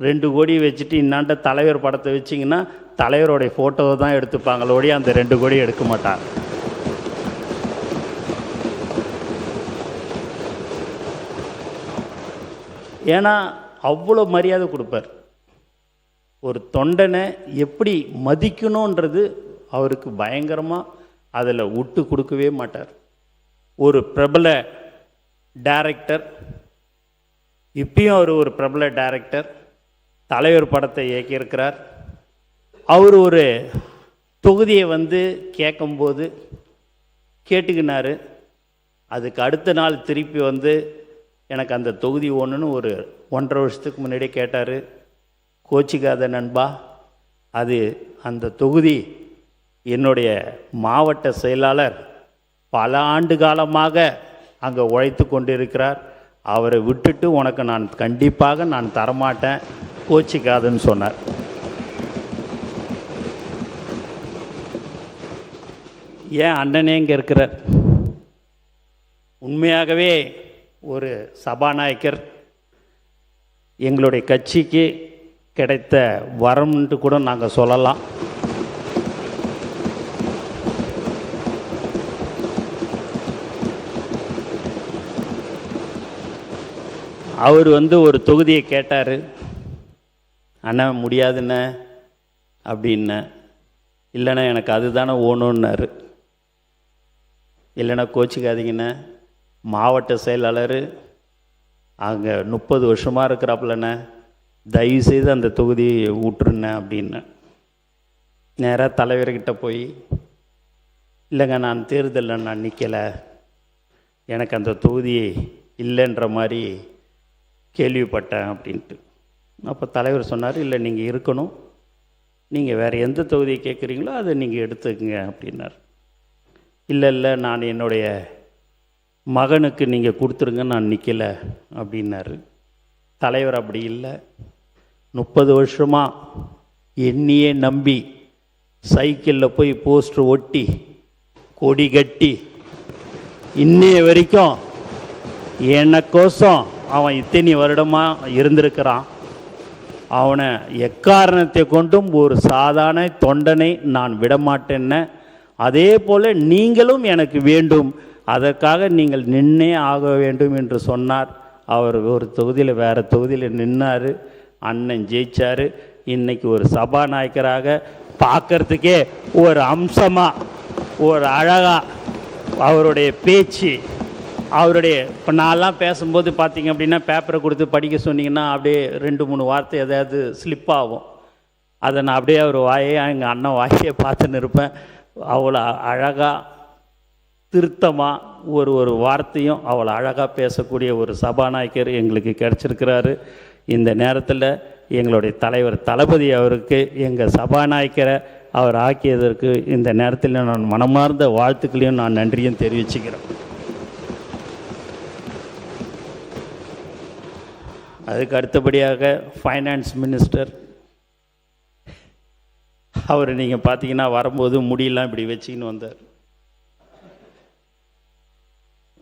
2 கோடி வச்சுட்டு இன்னாண்ட தலைவர் படத்தை வச்சிங்கன்னா தலைவருடைய ஃபோட்டோவை தான் எடுத்துப்பாங்களோடைய அந்த 2 கோடி எடுக்க மாட்டாங்க. ஏன்னா அவ்வளோ மரியாதை கொடுப்பார். ஒரு தொண்டனை எப்படி மதிக்கணுன்றது அவருக்கு பயங்கரமாக அதில் விட்டு கொடுக்கவே மாட்டார். ஒரு பிரபல டைரக்டர், இப்பயும் அவர் ஒரு பிரபல டைரக்டர், தலைவர் படத்தை இயக்கியிருக்கிறார். அவர் ஒரு தொகுதியை கேட்கும்போது கேட்டுக்கினார். அதுக்கு அடுத்த நாள் திருப்பி எனக்கு அந்த தொகுதி ஒன்றுன்னு ஒரு 1.5 வருஷத்துக்கு முன்னாடியே கேட்டார். கோச்சிக்காத நண்பா, அது அந்த தொகுதி என்னுடைய மாவட்ட செயலாளர் பல ஆண்டு காலமாக அங்கே உழைத்து கொண்டிருக்கிறார், அவரை விட்டுட்டு உனக்கு நான் கண்டிப்பாக நான் தரமாட்டேன், கோச்சிக்காதுன்னு சொன்னார். ஏன் அண்ணனே இங்கே இருக்கிறார். உண்மையாகவே ஒரு சபாநாயகர் எங்களுடைய கட்சிக்கு கிடைத்த வரம்ன்ட்டு கூட நாங்கள் சொல்லலாம். அவர் ஒரு தொகுதியை கேட்டார். அண்ணா முடியாதுண்ணே அப்படின்ன. இல்லைண்ணா எனக்கு அதுதானே ஓணுன்னாரு. இல்லைண்ணா கோச்சிக்காதீங்கண்ணே, மாவட்ட செயலாளர் அங்கே 30 வருஷமாக இருக்கிறாப்புலண்ணே, தயவுசெய்து அந்த தொகுதியை விட்டுருண்ணே அப்படின்னேன். நேராக தலைவர்கிட்ட போய், இல்லைங்க நான் தேர்தலில் நான் நிற்கலை, எனக்கு அந்த தொகுதி இல்லைன்ற மாதிரி கேள்விப்பட்டேன் அப்படின்ட்டு. அப்போ தலைவர் சொன்னார், இல்லை நீங்கள் இருக்கணும், நீங்கள் வேறு எந்த தொகுதியை கேட்குறீங்களோ அதை நீங்கள் எடுத்துக்கங்க அப்படின்னார். இல்லை நான் என்னுடைய மகனுக்கு நீங்கள் கொடுத்துருங்க, நான் நிற்கலை அப்படின்னாரு. தலைவர் அப்படி இல்லை, 30 வருஷமாக என்னையே நம்பி சைக்கிளில் போய் போஸ்டர் ஒட்டி கொடி கட்டி இன்னைய வரைக்கும் எனக்கோசம் அவன் இத்தனை வருடமாக இருந்திருக்கிறான். அவனை எக்காரணத்தை கொண்டும் ஒரு சாதாரண தொண்டனை நான் விடமாட்டேன்னு. அதே போல் நீங்களும் எனக்கு வேண்டும், அதற்காக நீங்கள் நின்னே ஆக வேண்டும் என்று சொன்னார். அவர் ஒரு தொகுதியில் வேறு தொகுதியில் நின்னார். அண்ணன் ஜெயிச்சார். இன்றைக்கி ஒரு சபாநாயகராக பார்க்குறதுக்கே ஒரு அம்சமாக, ஒரு அழகாக அவருடைய பேச்சு, அவருடைய இப்போ நான்லாம் பேசும்போது பார்த்திங்க அப்படின்னா பேப்பரை கொடுத்து படிக்க சொன்னிங்கன்னா அப்படியே 2-3 வார்த்தை எதாவது ஸ்லிப் ஆகும். அதை நான் அப்படியே அவர் வாயே, எங்கள் அண்ணன் வாயை பார்த்துன்னு இருப்பேன். அவ்வளோ அழகாக திருத்தமாக ஒரு வார்த்தையும் அவ்வளோ அழகாக பேசக்கூடிய ஒரு சபாநாயகர் எங்களுக்கு கிடச்சிருக்கிறாரு. இந்த நேரத்தில் எங்களுடைய தலைவர் தளபதி அவருக்கு எங்கள் சபாநாயகரை அவர் ஆக்கியதற்கு இந்த நேரத்தில் நான் மனமார்ந்த வாழ்த்துக்களையும் நான் நன்றியும் தெரிவிச்சுக்கிறேன். அதுக்கு அடுத்தபடியாக ஃபைனான்ஸ் மினிஸ்டர் அவர் நீங்கள் பார்த்தீங்கன்னா வரும்போது முடியெல்லாம் இப்படி வச்சுக்கின்னு வந்தார்.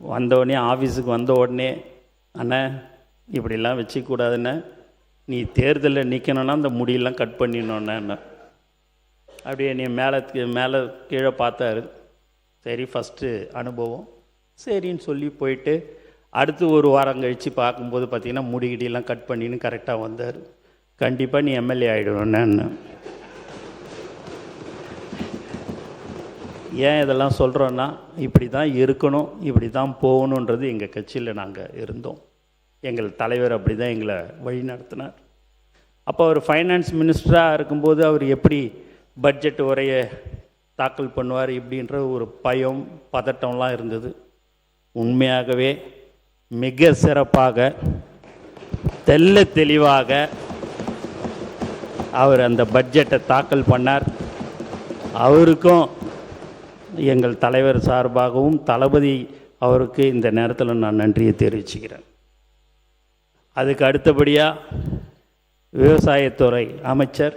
வந்தவுடனே ஆஃபீஸுக்கு வந்த உடனே, அண்ணா இப்படிலாம் வச்சுக்கூடாதுண்ணே, நீ தேர்தலில் நிற்கணுன்னா அந்த முடியெல்லாம் கட் பண்ணிடணுண்ணே. அப்படியே நீ மேலே கீழே பார்த்தாரு. சரி ஃபஸ்ட்டு அனுபவம் சரின்னு சொல்லி போயிட்டு அடுத்து ஒரு வாரம் கழித்து பார்க்கும்போது பார்த்திங்கன்னா முடிகிடியெல்லாம் கட் பண்ணின்னு கரெக்டாக வந்தார். கண்டிப்பாக நீ எம்எல்ஏ ஆகிடுவேன்னு. ஏன் இதெல்லாம் சொல்கிறோன்னா, இப்படி தான் இருக்கணும், இப்படி தான் போகணுன்றது எங்கள் கட்சியில் நாங்கள் இருந்தோம். எங்கள் தலைவர் அப்படி தான் எங்களை வழி நடத்தினார். அப்போ அவர் ஃபைனான்ஸ் மினிஸ்டராக இருக்கும்போது அவர் எப்படி பட்ஜெட் உரையை தாக்கல் பண்ணுவார் இப்படின்ற ஒரு பயம் பதட்டம்லாம் இருந்தது. உண்மையாகவே மிக சிறப்பாக தெள்ள தெளிவாக அவர் அந்த பட்ஜெட்டை தாக்கல் பண்ணார். அவருக்கும் எங்கள் தலைவர் சார்பாகவும் தளபதி அவருக்கு இந்த நேரத்தில் நான் நன்றியை தெரிவிச்சுக்கிறேன். அதுக்கு அடுத்தபடியாக விவசாயத்துறை அமைச்சர்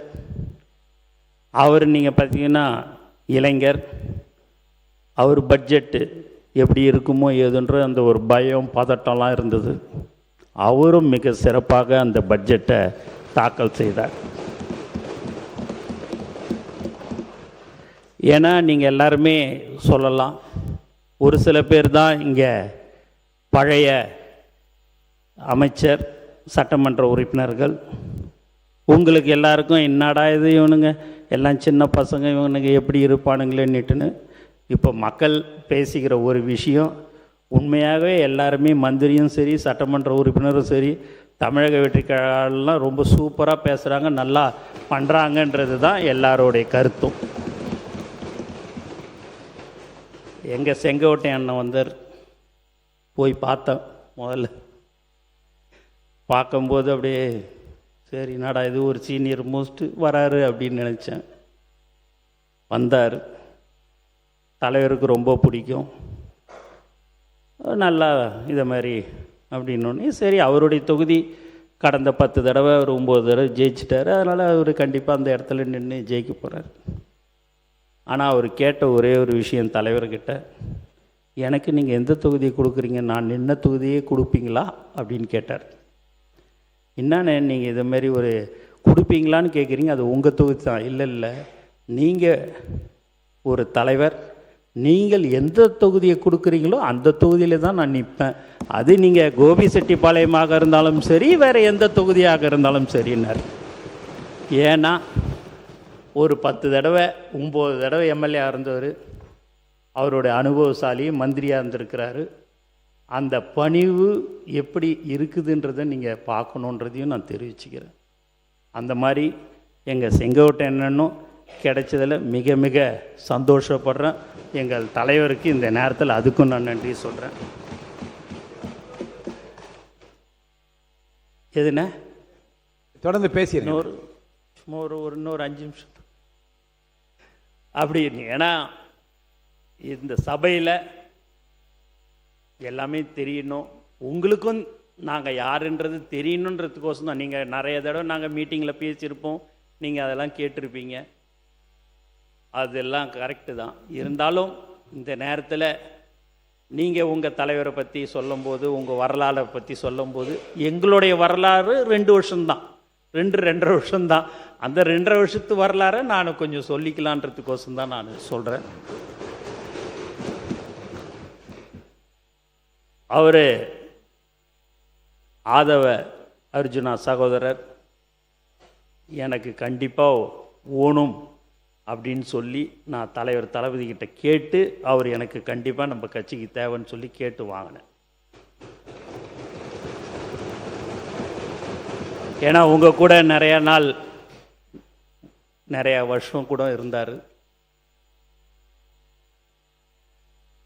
அவர் நீங்கள் பார்த்தீங்கன்னா இளைஞர், அவர் பட்ஜெட்டு எப்படி இருக்குமோ ஏதுன்ற அந்த ஒரு பயம் பதட்டம்லாம் இருந்தது. அவரும் மிக சிறப்பாக அந்த பட்ஜெட்டை தாக்கல் செய்தார். ஏன்னா நீங்கள் எல்லாருமே சொல்லலாம், ஒரு சில பேர் தான் இங்கே பழைய அமைச்சர் சட்டமன்ற உறுப்பினர்கள். உங்களுக்கு எல்லாருக்கும் என்னடா இது இவனுங்க எல்லாம் சின்ன பசங்க, இவனுங்க எப்படி இருப்பானுங்களேன்னுட்டுன்னு. இப்போ மக்கள் பேசிக்கிற ஒரு விஷயம், உண்மையாகவே எல்லாருமே மந்திரியும் சரி சட்டமன்ற உறுப்பினரும் சரி தமிழக வெற்றி கழகம்லாம் ரொம்ப சூப்பராக பேசுகிறாங்க, நல்லா பண்ணுறாங்கன்றது தான் எல்லாரோடைய கருத்தும். எங்கள் செங்கோட்டை அண்ணன் வந்தார், போய் பார்த்தேன். முதல்ல பார்க்கும்போது அப்படியே சரி என்னடா இது ஒரு சீனியர் மோஸ்ட்டு வராரு அப்படின்னு நினச்சேன். வந்தார். தலைவருக்கு ரொம்ப பிடிக்கும், நல்லா இதை மாதிரி அப்படின்னோடனே சரி அவருடைய தொகுதி கடந்த 10 தடவை அவர் 9 தடவை ஜெயிச்சிட்டார், அதனால் அவர் கண்டிப்பாக அந்த இடத்துல நின்று ஜெயிக்க போகிறார். ஆனால் அவர் கேட்ட ஒரே ஒரு விஷயம் தலைவர்கிட்ட, எனக்கு நீங்கள் எந்த தொகுதியை கொடுக்குறீங்க, நான் நின்ன தொகுதியே கொடுப்பீங்களா அப்படின்னு கேட்டார். என்னண்ணே நீங்கள் இதுமாரி ஒரு கொடுப்பீங்களான்னு கேட்குறீங்க, அது உங்கள் தொகுதி தான். இல்லை நீங்கள் ஒரு தலைவர், நீங்கள் எந்த தொகுதியை கொடுக்குறீங்களோ அந்த தொகுதியில் தான் நான் நிற்பேன். அது நீங்கள் கோபிச்செட்டிப்பாளையமாக இருந்தாலும் சரி, வேறு எந்த தொகுதியாக இருந்தாலும் சரின்னார். ஏன்னா ஒரு 10 தடவை 9 தடவை எம்எல்ஏ இருந்தவர், அவருடைய அனுபவசாலி மந்திரியாக இருந்திருக்கிறாரு. அந்த பணிவு எப்படி இருக்குதுன்றதை நீங்கள் பார்க்கணுன்றதையும் நான் தெரிவிச்சுக்கிறேன். அந்த மாதிரி எங்கள் செங்கோட்டையனும் கிடைச்சதில் மிக மிக சந்தோஷப்படுறேன். எங்கள் தலைவருக்கு இந்த நேரத்தில் அதுக்கும் நான் நன்றி சொல்கிறேன். எதுண்ணே தொடர்ந்து பேசிடுங்க. இன்னொரு 5 நிமிஷம் அப்படி. ஏன்னா இந்த சபையில் எல்லாமே தெரியணும், உங்களுக்கும் நாங்கள் யாருன்றது தெரியணுன்றதுக்கோசம் தான். நீங்கள் நிறைய தடவை நாங்கள் மீட்டிங்கில் பேசியிருப்போம், நீங்கள் அதெல்லாம் கேட்டிருப்பீங்க, அதெல்லாம் கரெக்டு தான். இருந்தாலும் இந்த நேரத்தில் நீங்கள் உங்கள் தலைவரை பற்றி சொல்லும்போது, உங்கள் வரலாறை பற்றி சொல்லும்போது, எங்களுடைய வரலாறு 2 வருஷம்தான், 2.5 வருஷம்தான். அந்த 2.5 வருஷத்து வரலாறை நான் கொஞ்சம் சொல்லிக்கலான்றதுக்கோசம் தான் நான் சொல்கிறேன். அவர் ஆதவ அர்ஜுனா சகோதரர் எனக்கு கண்டிப்பாக ஓணும் அப்படின்னு சொல்லி நான் தலைவர் தளபதிக்கிட்ட கேட்டு, அவர் எனக்கு கண்டிப்பாக நம்ம கட்சிக்கு தேவைன்னு சொல்லி கேட்டு வாங்கினேன். ஏன்னா உங்கள் கூட நிறையா நாள் நிறையா வருஷம் கூட இருந்தார்.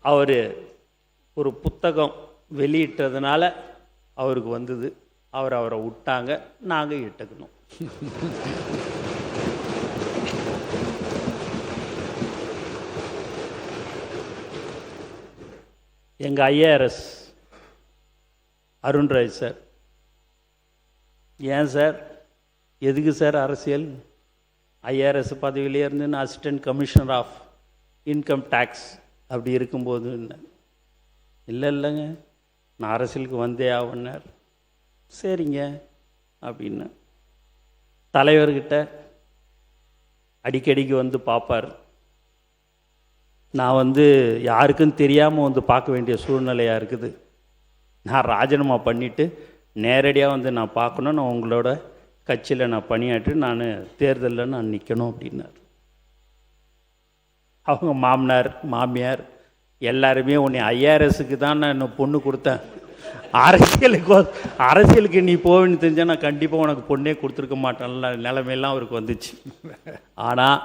அவர் ஒரு புத்தகம் வெளியிட்டதுனால அவருக்கு வந்தது, அவரை விட்டாங்க, நாங்கள் இட்டுக்கணும். எங்கள் ஐஏஆர்எஸ் அருண்ராஜ் சார், ஏன் சார் எதுக்கு சார் அரசியல்? ஐஆர்எஸ் பதவியிலே இருந்து நான் assistant commissioner of income tax அப்படி இருக்கும்போது இல்லைங்க நான் அரசியலுக்கு வந்தே ஆகுனார். சரிங்க அப்படின்னு தலைவர்கிட்ட அடிக்கடிக்கு வந்து பார்ப்பார். நான் யாருக்கும் தெரியாமல் பார்க்க வேண்டிய சூழ்நிலையாக இருக்குது. நான் ராஜினாமா பண்ணிவிட்டு நேரடியாக நான் பார்க்கணும், நான் உங்களோட கட்சியில் நான் பணியாற்றி நான் தேர்தலில் நான் நிற்கணும் அப்படின்னார். அவங்க மாமனார் மாமியார் எல்லாருமே உன்னை ஐஆர்எஸ்க்கு தான் நான் பொண்ணு கொடுத்தேன், அரசியலுக்கு நீ போவேன்னு தெரிஞ்சால் நான் கண்டிப்பாக உனக்கு பொண்ணே கொடுத்துருக்க மாட்டேன்ல நிலைமையெல்லாம் அவருக்கு வந்துச்சு. ஆனால்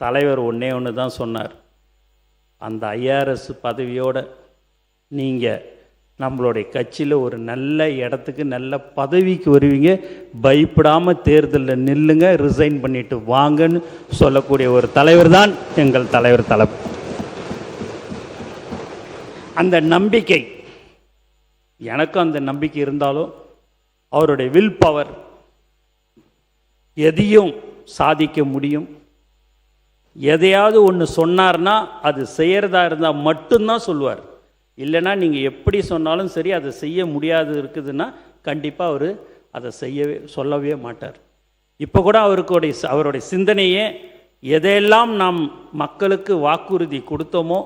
தலைவர் ஒன்று தான் சொன்னார், அந்த ஐஆர்எஸ் பதவியோட நீங்கள் நம்மளுடைய கட்சியில் ஒரு நல்ல இடத்துக்கு நல்ல பதவிக்கு வருவீங்க, பயப்படாமல் தேர்தலில் நில்லுங்க, ரிசைன் பண்ணிட்டு வாங்கன்னு சொல்லக்கூடிய ஒரு தலைவர் தான் எங்கள் தலைவர் தளபதி. அந்த நம்பிக்கை எனக்கும் அந்த நம்பிக்கை இருந்தாலும் அவருடைய வில் பவர், எதையும் சாதிக்க முடியும். எதையாவது ஒன்று சொன்னார்னா அது செய்கிறதா இருந்தால் மட்டும்தான் சொல்லுவார். இல்லைன்னா நீங்கள் எப்படி சொன்னாலும் சரி அதை செய்ய முடியாது இருக்குதுன்னா கண்டிப்பாக அவர் அதை சொல்லவே மாட்டார். இப்போ கூட அவருடைய சிந்தனையே எதையெல்லாம் நாம் மக்களுக்கு வாக்குறுதி கொடுத்தோமோ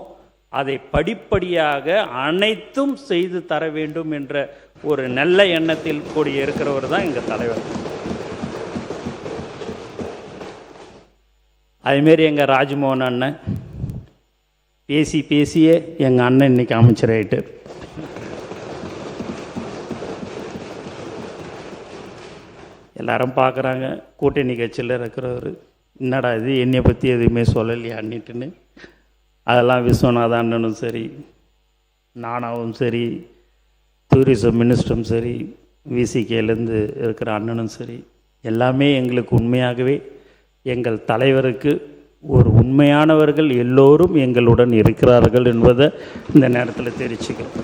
அதை படிப்படியாக அனைத்தும் செய்து தர வேண்டும் என்ற ஒரு நல்ல எண்ணத்தில் கூடிய இருக்கிறவர் தான் எங்கள் தலைவர். அதுமாரி எங்கள் ராஜ்மோகன் அண்ணன் பேசியே எங்கள் அண்ணன் இன்றைக்கி அமைச்சராயிட்டு. எல்லாரும் பார்க்குறாங்க கூட்டணி கட்சியில் இருக்கிறவர், என்னடா இது என்னை பற்றி எதுவுமே சொல்லலையா அன்னிட்டுன்னு. அதெல்லாம் விஸ்வநாத அண்ணனும் சரி, நானாவும் சரி, டூரிசம் மினிஸ்டரும் சரி, விசிகேலேருந்து இருக்கிற அண்ணனும் சரி, எல்லாமே எங்களுக்கு உண்மையாகவே எங்கள் தலைவருக்கு ஒரு உண்மையானவர்கள் எல்லோரும் எங்களுடன் இருக்கிறார்கள் என்பதை இந்த நேரத்தில் தெரிவிச்சுக்கிறோம்.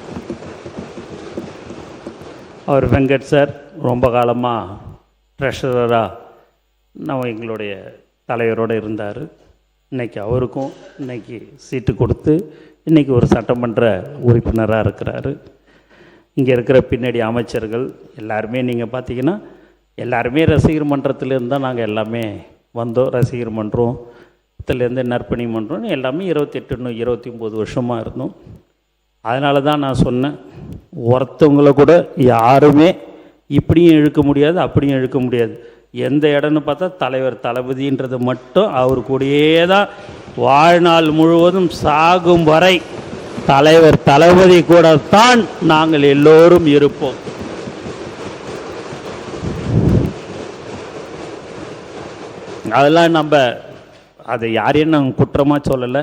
அவர் வெங்கட் சார் ரொம்ப காலமாக ட்ரெஷரராக நம்ம எங்களுடைய தலைவரோடு இருந்தார். இன்றைக்கி அவருக்கும் இன்றைக்கி சீட்டு கொடுத்து இன்றைக்கி ஒரு சட்டமன்ற உறுப்பினராக இருக்கிறாரு. இங்கே இருக்கிற பின்னாடி அமைச்சர்கள் எல்லாருமே நீங்கள் பார்த்தீங்கன்னா எல்லாருமே ரசிகர் மன்றத்திலேருந்து தான் நாங்கள் எல்லாமே வந்தோம். ரசிகர் மன்றம் லேருந்து நற்பணி மன்றம் எல்லாமே 28 29 வருஷமாக இருந்தோம். அதனால தான் நான் சொன்னேன், ஒருத்தவங்கள கூட யாருமே இப்படியும் இழுக்க முடியாது அப்படியும் இழுக்க முடியாது. எந்த இடம்னு பார்த்தா தலைவர் தளபதின்றது மட்டும் அவர் கூடயே தான் வாழ்நாள் முழுவதும் சாகும் வரை தலைவர் தளபதி கூட தான் நாங்கள் எல்லோரும் இருப்போம். அதெல்லாம் நம்ம அதை யாரையும் நாங்கள் குற்றமாக சொல்லலை.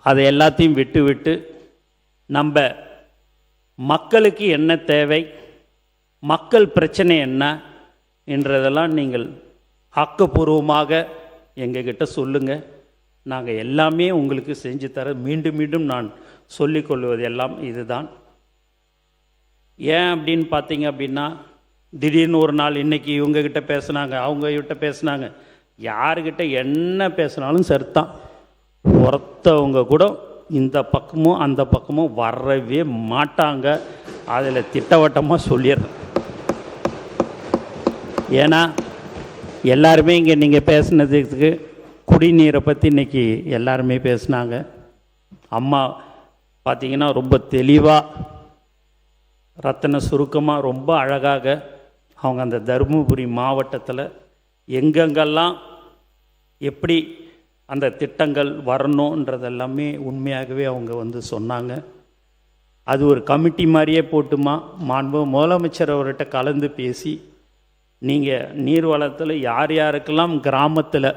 அதை எல்லாத்தையும் விட்டு நம்ம மக்களுக்கு என்ன தேவை, மக்கள் பிரச்சனை என்ன என்றதெல்லாம் நீங்கள் ஆக்கப்பூர்வமாக எங்ககிட்ட சொல்லுங்கள். நாங்கள் எல்லாமே உங்களுக்கு செஞ்சு தர மீண்டும் நான் சொல்லிக்கொள்வது எல்லாம் இதுதான். ஏன் அப்படின்னு பார்த்தீங்க அப்படின்னா, திடீர்னு ஒரு நாள் இன்றைக்கி இவங்ககிட்ட பேசுனாங்க, அவங்ககிட்ட பேசுனாங்க, யாருக்கிட்ட என்ன பேசினாலும் சரிதான். ஒருத்தவங்க கூட இந்த பக்கமும் அந்த பக்கமும் வரவே மாட்டாங்க. அதில் திட்டவட்டமாக சொல்லிடுறேன். ஏன்னா எல்லாருமே இங்கே நீங்கள் பேசுனதுக்கு குடிநீரை பற்றி இன்றைக்கி எல்லாருமே பேசுனாங்க. அம்மா பார்த்திங்கன்னா ரொம்ப தெளிவாக ரத்தன சுருக்கமாக ரொம்ப அழகாக அவங்க அந்த தருமபுரி மாவட்டத்தில் எங்கெங்கெல்லாம் எப்படி அந்த திட்டங்கள் வரணுன்றதெல்லாமே உண்மையாகவே அவங்க வந்து சொன்னாங்க. அது ஒரு கமிட்டி மாதிரியே போட்டுமா மாண்பு முதலமைச்சர் அவர்கிட்ட கலந்து பேசி, நீங்கள் நீர்வளத்தில் யார் யாருக்கெல்லாம் கிராமத்தில்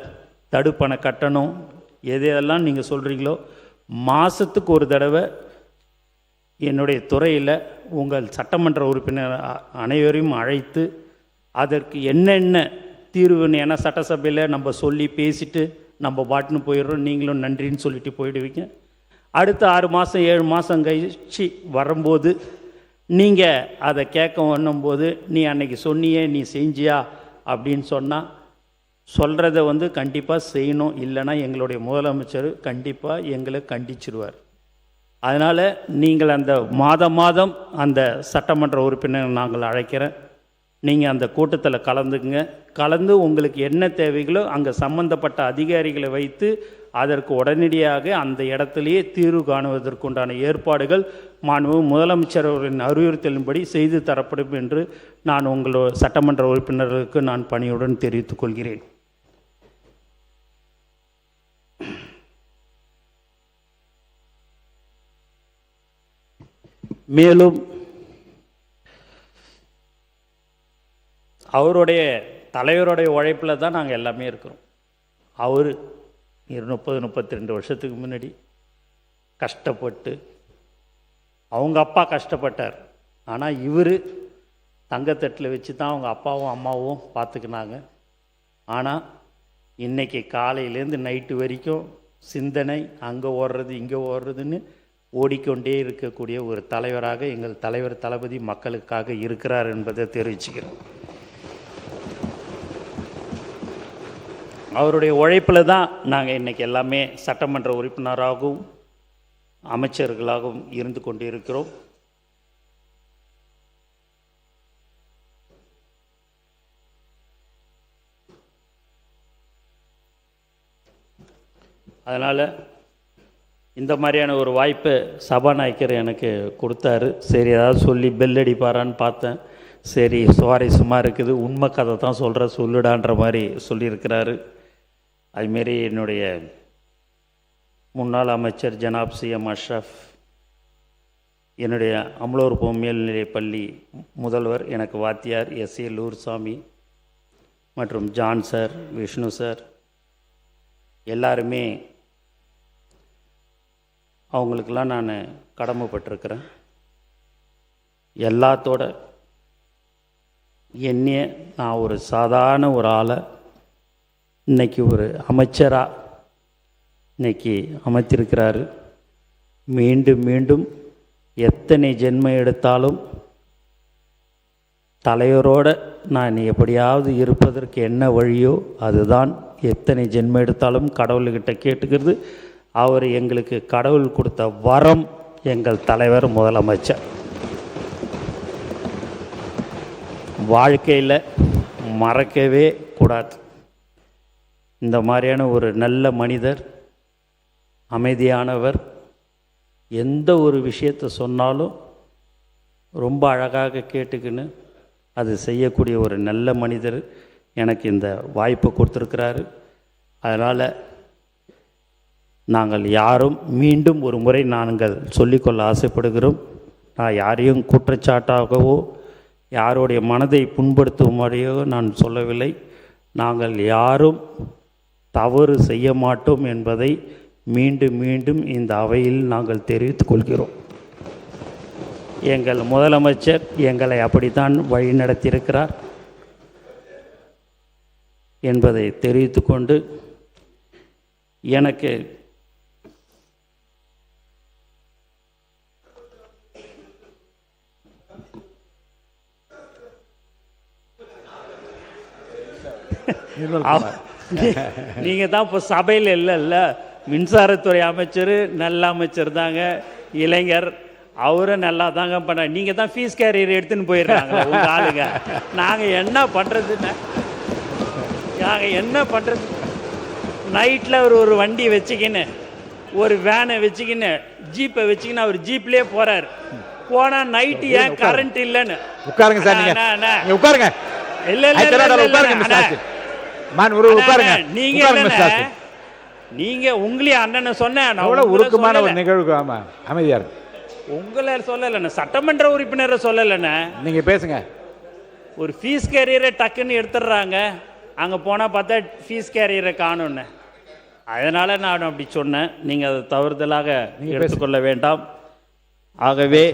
தடுப்பணை கட்டணும், எதையெல்லாம் நீங்கள் சொல்கிறீங்களோ மாதத்துக்கு ஒரு தடவை என்னுடைய துறையில் உங்கள் சட்டமன்ற உறுப்பினர் அனைவரையும் அழைத்து அதற்கு என்னென்ன தீர்வுன்னு, ஏன்னா சட்டசபையில் நம்ம சொல்லி பேசிட்டு நம்ம பாட்டுன்னு போயிடுறோம், நீங்களும் நன்றின்னு சொல்லிட்டு போயிடுவீங்க. அடுத்த 6 மாதம் 7 மாதம் கழிச்சு வரும்போது நீங்கள் அதை கேட்க வரும்போது, நீ அன்னைக்கு சொன்னியே நீ செஞ்சியா அப்படின்னு சொன்னால் சொல்கிறத வந்து கண்டிப்பாக செய்யணும். இல்லைன்னா எங்களுடைய முதலமைச்சர் கண்டிப்பாக எங்களை கண்டிச்சிருவார். அதனால் நீங்கள் அந்த மாதம் அந்த சட்டமன்ற உறுப்பினர் நாங்கள் அழைக்கிறேன், நீங்கள் அந்த கூட்டத்தில் கலந்துக்குங்க. கலந்து உங்களுக்கு என்ன தேவைகளோ அங்கே சம்பந்தப்பட்ட அதிகாரிகளை வைத்து அதற்கு உடனடியாக அந்த இடத்துலையே தீர்வு காணுவதற்குண்டான ஏற்பாடுகள் மாண்பு முதலமைச்சர் அவர்களின் அறிவுறுத்தலின்படி செய்து தரப்படும் என்று நான் உங்களோட சட்டமன்ற உறுப்பினர்களுக்கு நான் பணியுடன் தெரிவித்துக் கொள்கிறேன். மேலும் அவருடைய தலைவருடைய உழைப்பில் தான் நாங்கள் எல்லாமே இருக்கிறோம். அவர் 30-32 வருஷத்துக்கு முன்னாடி கஷ்டப்பட்டு, அவங்க அப்பா கஷ்டப்பட்டார், ஆனால் இவர் தங்கத்தட்டில் வச்சு தான் அவங்க அப்பாவும் அம்மாவும் பார்த்துக்கினாங்க. ஆனால் இன்றைக்கி காலையிலேருந்து நைட்டு வரைக்கும் சிந்தனை அங்கே ஓடுறது இங்கே ஓடுறதுன்னு ஓடிக்கொண்டே இருக்கக்கூடிய ஒரு தலைவராக எங்கள் தலைவர் தளபதி மக்களுக்காக இருக்கிறார் என்பதை தெரிவிச்சுக்கிறோம். அவருடைய உழைப்பில் தான் நாங்கள் இன்றைக்கி எல்லாமே சட்டமன்ற உறுப்பினராகவும் அமைச்சர்களாகவும் இருந்து கொண்டு இருக்கிறோம். அதனால் இந்த மாதிரியான ஒரு வாய்ப்பை சபாநாயகர் எனக்கு கொடுத்தாரு. சரி ஏதாவது சொல்லி பெல் அடிப்பாரான்னு பார்த்தேன். சரி சுவாரஸ்யமாக இருக்குது, உண்மை கதை தான் சொல்லுடான்ற மாதிரி சொல்லியிருக்கிறாரு. அதுமாரி என்னுடைய முன்னாள் அமைச்சர் ஜனாப் சிஎம் அஷ்ரஃப், என்னுடைய அமலோற்பம் மேல்நிலைப்பள்ளி முதல்வர், எனக்கு வாத்தியார் எஸ்ஏ லூர்சாமி மற்றும் ஜான் சார், விஷ்ணு சார், எல்லாருமே அவங்களுக்கெல்லாம் நான் கடமைப்பட்டிருக்கிறேன். எல்லாத்தோட என்னைய நான் ஒரு சாதாரண ஒரு ஆளை இன்றைக்கி ஒரு அமைச்சராக இன்றைக்கி அமைத்திருக்கிறாரு. மீண்டும் எத்தனை ஜென்மம் எடுத்தாலும் தலைவரோடு நான் எப்படியாவது இருப்பதற்கு என்ன வழியோ அதுதான். எத்தனை ஜென்மம் எடுத்தாலும் கடவுள்கிட்ட கேட்டுக்கிறது. அவர் எங்களுக்கு கடவுள் கொடுத்த வரம் எங்கள் தலைவர் முதலமைச்சர். வாழ்க்கையில் மறக்கவே கூடாது. இந்த மாதிரியான ஒரு நல்ல மனிதர், அமைதியானவர், எந்த ஒரு விஷயத்தை சொன்னாலும் ரொம்ப அழகாக கேட்டுக்கின்னு அது செய்யக்கூடிய ஒரு நல்ல மனிதர் எனக்கு இந்த வாய்ப்பை கொடுத்துருக்கிறாரு. அதனால் நாங்கள் யாரும் மீண்டும் ஒரு முறை நாங்கள் சொல்லிக்கொள்ள ஆசைப்படுகிறோம். நான் யாரையும் குற்றச்சாட்டாகவோ யாருடைய மனதை புண்படுத்தும் முறையோ நான் சொல்லவில்லை. நாங்கள் யாரும் தவறு செய்ய மாட்டோம் என்பதை மீண்டும் மீண்டும் இந்த அவையில் நாங்கள் தெரிவித்துக் கொள்கிறோம். எங்கள் முதலமைச்சர் எங்களை அப்படித்தான் வழிநடத்தியிருக்கிறார் என்பதை தெரிவித்துக்கொண்டு, எனக்கு நீங்கள் தான் இப்போ சபையில் இல்லைல்ல, மின்சாரத்துறை அமைச்சர் நல்ல அமைச்சர் தாங்க, இளைஞர் அவரும் நல்லா தாங்க பண்ண. நீங்கள் தான் ஃபீஸ் கேரியர் எடுத்துன்னு போயிடுறாங்க உங்கள் ஆளுங்க. நாங்கள் என்ன பண்ணுறதுன்னு நைட்டில் அவர் ஒரு வண்டி வச்சுக்கின்னு, ஒரு வேனை வச்சுக்கின்னு, ஜீப்பை வச்சுக்கின்னு அவர் ஜீப்லேயே போகிறார். போனால் நைட்டு ஏன் கரண்ட் இல்லைன்னு உட்காருங்க சார், நீங்கள் உட்காருங்க. இல்லை நீங்க உங்களையும் அண்ணனை சொன்னேன், உருக்கமான ஒரு நிகழ்வு. ஆமா, அமைதியா இருக்கு. உங்களை சொல்லலைண்ணே, சட்டமன்ற உறுப்பினரை சொல்லலைண்ணே. நீங்க பேசுங்க. ஒரு ஃபீஸ் கேரியரை டக்குன்னு எடுத்துடுறாங்க, அங்கே போனால் பார்த்தா ஃபீஸ் கேரியரை காணும்னு. அதனால் நான் அப்படி சொன்னேன். நீங்கள் அதை தவறுதலாக எடுத்துக்கொள்ள வேண்டாம். ஆகவே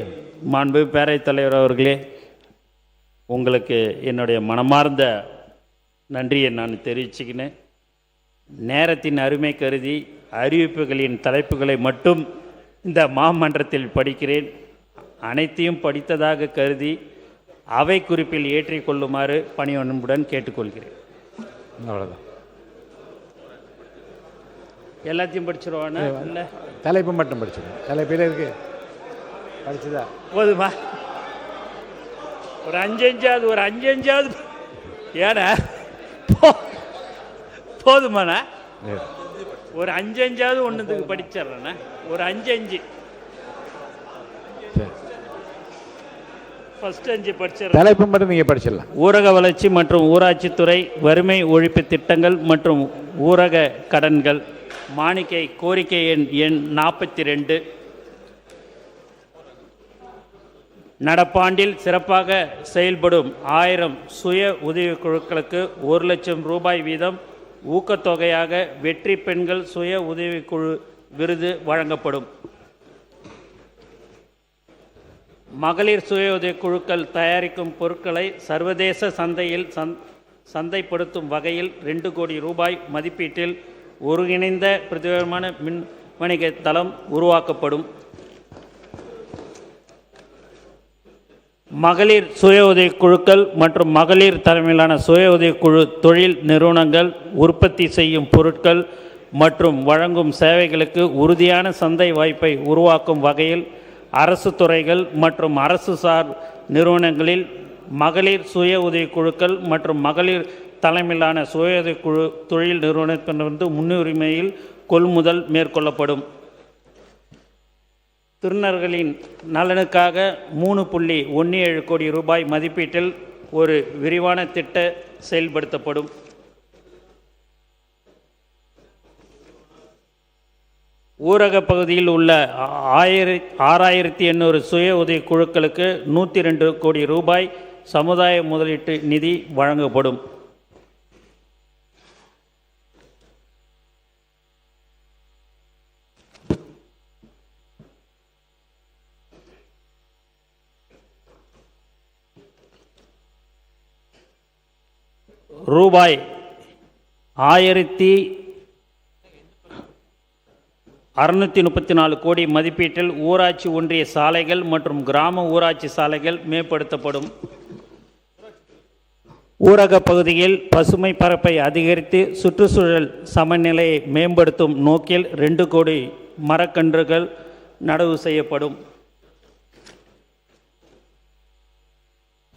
மாண்பு பேரவைத் தலைவர் அவர்களே, உங்களுக்கு என்னுடைய மனமார்ந்த நன்றியை நான் தெரிவிச்சுக்கினேன். நேரத்தின் அருமை கருதி அறிவிப்புகளின் தலைப்புகளை மட்டும் இந்த மாமன்றத்தில் படிக்கிறேன். அனைத்தையும் படித்ததாக கருதி அவை குறிப்பில் ஏற்றிக்கொள்ளுமாறு பணிவன்புடன் கேட்டுக்கொள்கிறேன். அவ்வளோதான். எல்லாத்தையும் படிச்சிருவானே, இல்லை தலைப்பு மட்டும் படிச்சிருவோம். தலைப்பில் இருக்கு, படிச்சுதா போதுமா? ஒரு அஞ்சஞ்சாவது ஏன்னா போதுமாண்ணா? ஒரு அஞ்சஞ்சாவது ஒன்றுத்துக்கு படிச்சிட்றேண்ணா. ஒரு அஞ்சு ஃபர்ஸ்ட் 5 படிச்சிடறேன். தலைப்பு மட்டும் நீங்கள் படிச்சிடலாம். ஊரக வளர்ச்சி மற்றும் ஊராட்சித்துறை, வறுமை ஒழிப்பு திட்டங்கள் மற்றும் ஊரக கடன்கள். மாணிக்கை கோரிக்கை எண் 42. நடப்பாண்டில் சிறப்பாக செயல்படும் 1000 சுய உதவிக்குழுக்களுக்கு 1 லட்சம் ரூபாய் வீதம் ஊக்கத்தொகையாக வெற்றி பெண்கள் சுய உதவிக்குழு விருது வழங்கப்படும். மகளிர் சுய உதவிக்குழுக்கள் தயாரிக்கும் பொருட்களை சர்வதேச சந்தையில் சந்தைப்படுத்தும் வகையில் 2 கோடி ரூபாய் மதிப்பீட்டில் ஒருங்கிணைந்த பிரதிபலிமான மின் வணிக தளம் உருவாக்கப்படும். மகளிர் சுய உதவிக்குழுக்கள் மற்றும் மகளிர் தலைமையிலான சுய உதவிக்குழு தொழில் நிறுவனங்கள் உற்பத்தி செய்யும் பொருட்கள் மற்றும் வழங்கும் சேவைகளுக்கு உறுதியான சந்தை வாய்ப்பை உருவாக்கும் வகையில் அரசு துறைகள் மற்றும் அரசு சார் நிறுவனங்களில் மகளிர் சுய உதவிக்குழுக்கள் மற்றும் மகளிர் தலைமையிலான சுய உதவிக்குழு தொழில் நிறுவனத்திலிருந்து முன்னுரிமையில் கொள்முதல் மேற்கொள்ளப்படும். திருநர்களின் நலனுக்காக 3.17 கோடி ரூபாய் மதிப்பீட்டில் ஒரு விரிவான திட்டம் செயல்படுத்தப்படும். ஊரக பகுதியில் உள்ள 6800 சுய உதவி குழுக்களுக்கு 102 கோடி ரூபாய் சமுதாய முதலீட்டு நிதி வழங்கப்படும். ரூபாய் 1634 கோடி மதிப்பீட்டில் ஊராட்சி ஒன்றிய சாலைகள் மற்றும் கிராம ஊராட்சி சாலைகள் மேம்படுத்தப்படும். ஊரக பகுதியில் பசுமை பரப்பை அதிகரித்து சுற்றுச்சூழல் சமநிலையை மேம்படுத்தும் நோக்கில் 2 கோடி மரக்கன்றுகள் நடவு செய்யப்படும்.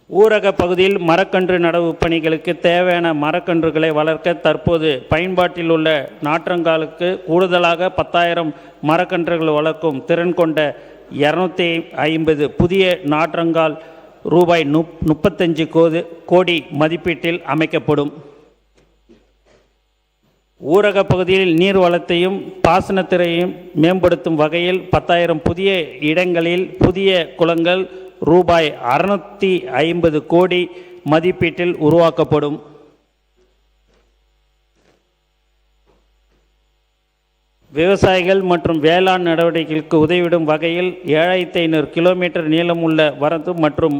ஊரக பகுதியில் மரக்கன்று நடவு பணிகளுக்கு தேவையான மரக்கன்றுகளை வளர்க்க தற்போது பயன்பாட்டில் உள்ள நாற்றங்காலுக்கு கூடுதலாக 10,000 மரக்கன்றுகள் வளர்க்கும் திறன் கொண்ட 250 புதிய நாற்றங்கால் ரூபாய் 35 கோடி மதிப்பீட்டில் அமைக்கப்படும். ஊரக பகுதியில் நீர் வளத்தையும் பாசனத்துறையையும் மேம்படுத்தும் வகையில் 10,000 புதிய இடங்களில் புதிய குளங்கள் ரூபாய் 650 கோடி மதிப்பீட்டில் உருவாக்கப்படும். விவசாயிகள் மற்றும் வேளாண் நடவடிக்கைகளுக்கு உதவிடும் வகையில் 7500 கிலோமீட்டர் நீளமுள்ள வரத்து மற்றும்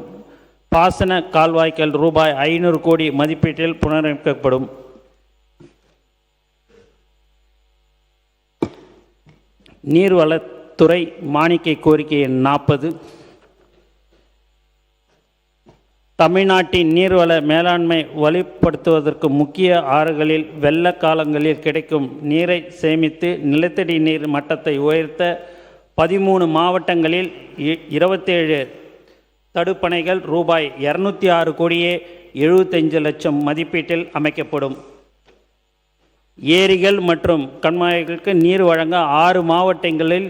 பாசன கால்வாய்கள் ரூபாய் 500 கோடி மதிப்பீட்டில் புனரமைக்கப்படும். நீர்வளத்துறை மானிய கோரிக்கை எண் 40. தமிழ்நாட்டின் நீர்வள மேலாண்மை வலுப்படுத்துவதற்கு முக்கிய ஆறுகளில் வெள்ள காலங்களில் கிடைக்கும் நீரை சேமித்து நிலத்தடி நீர் மட்டத்தை உயர்த்த 13 மாவட்டங்களில் 27 தடுப்பணைகள் ரூபாய் 206 கோடியே 75 லட்சம் மதிப்பீட்டில் அமைக்கப்படும். ஏரிகள் மற்றும் கண்மாய்களுக்கு நீர் வழங்க 6 மாவட்டங்களில்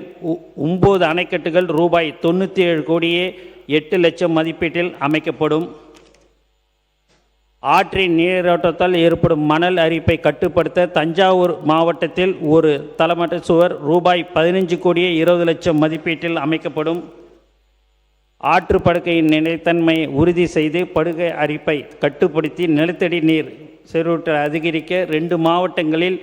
9 அணைக்கட்டுகள் ரூபாய் 97 கோடியே 8 லட்சம் மதிப்பீட்டில் அமைக்கப்படும். ஆற்றின் நீரோட்டத்தால் ஏற்படும் மணல் அரிப்பை கட்டுப்படுத்த தஞ்சாவூர் மாவட்டத்தில் ஒரு தளமட்ட சுவர் ரூபாய் 15 கோடியே 20 லட்சம் மதிப்பீட்டில் அமைக்கப்படும். ஆற்று படுகையின் நிலைத்தன்மையை உறுதி செய்து படுகை அரிப்பை கட்டுப்படுத்தி நிலத்தடி நீர் செறிவூட்டலை அதிகரிக்க 2 மாவட்டங்களில்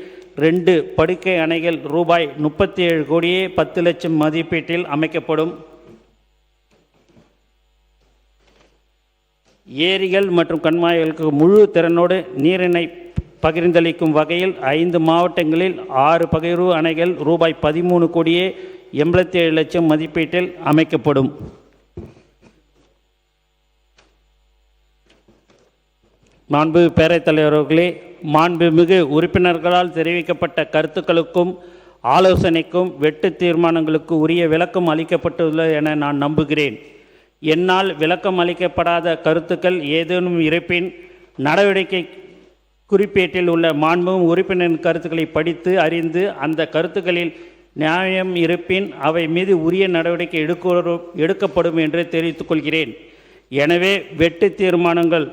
2 படுகை அணைகள் ரூபாய் 37 கோடியே 10 லட்சம் மதிப்பீட்டில் அமைக்கப்படும். ஏரிகள் மற்றும் கண்மாய்களுக்கு முழு திறனோடு நீரினை பகிர்ந்தளிக்கும் வகையில் 5 மாவட்டங்களில் 6 பகிர்வு அணைகள் ரூபாய் 13 கோடியே 87 லட்சம் மதிப்பீட்டில் அமைக்கப்படும். மாண்பு பேரவைத் தலைவர் அவர்களே, மாண்புமிகு உறுப்பினர்களால் தெரிவிக்கப்பட்ட கருத்துக்களுக்கும் ஆலோசனைக்கும் வெட்டு தீர்மானங்களுக்கு உரிய விளக்கம் அளிக்கப்பட்டுள்ளது என நான் நம்புகிறேன். என்னால் விளக்கம் அளிக்கப்படாத கருத்துக்கள் ஏதேனும் இருப்பின் நடவடிக்கை குறிப்பேட்டில் உள்ள மாண்புமிகு உறுப்பினரின் கருத்துக்களை படித்து அறிந்து அந்த கருத்துக்களில் நியாயம் இருப்பின் அவை மீது உரிய நடவடிக்கை எடுக்கப்படும் என்று தெரிவித்துக் கொள்கிறேன். எனவே வெட்டு தீர்மானங்கள்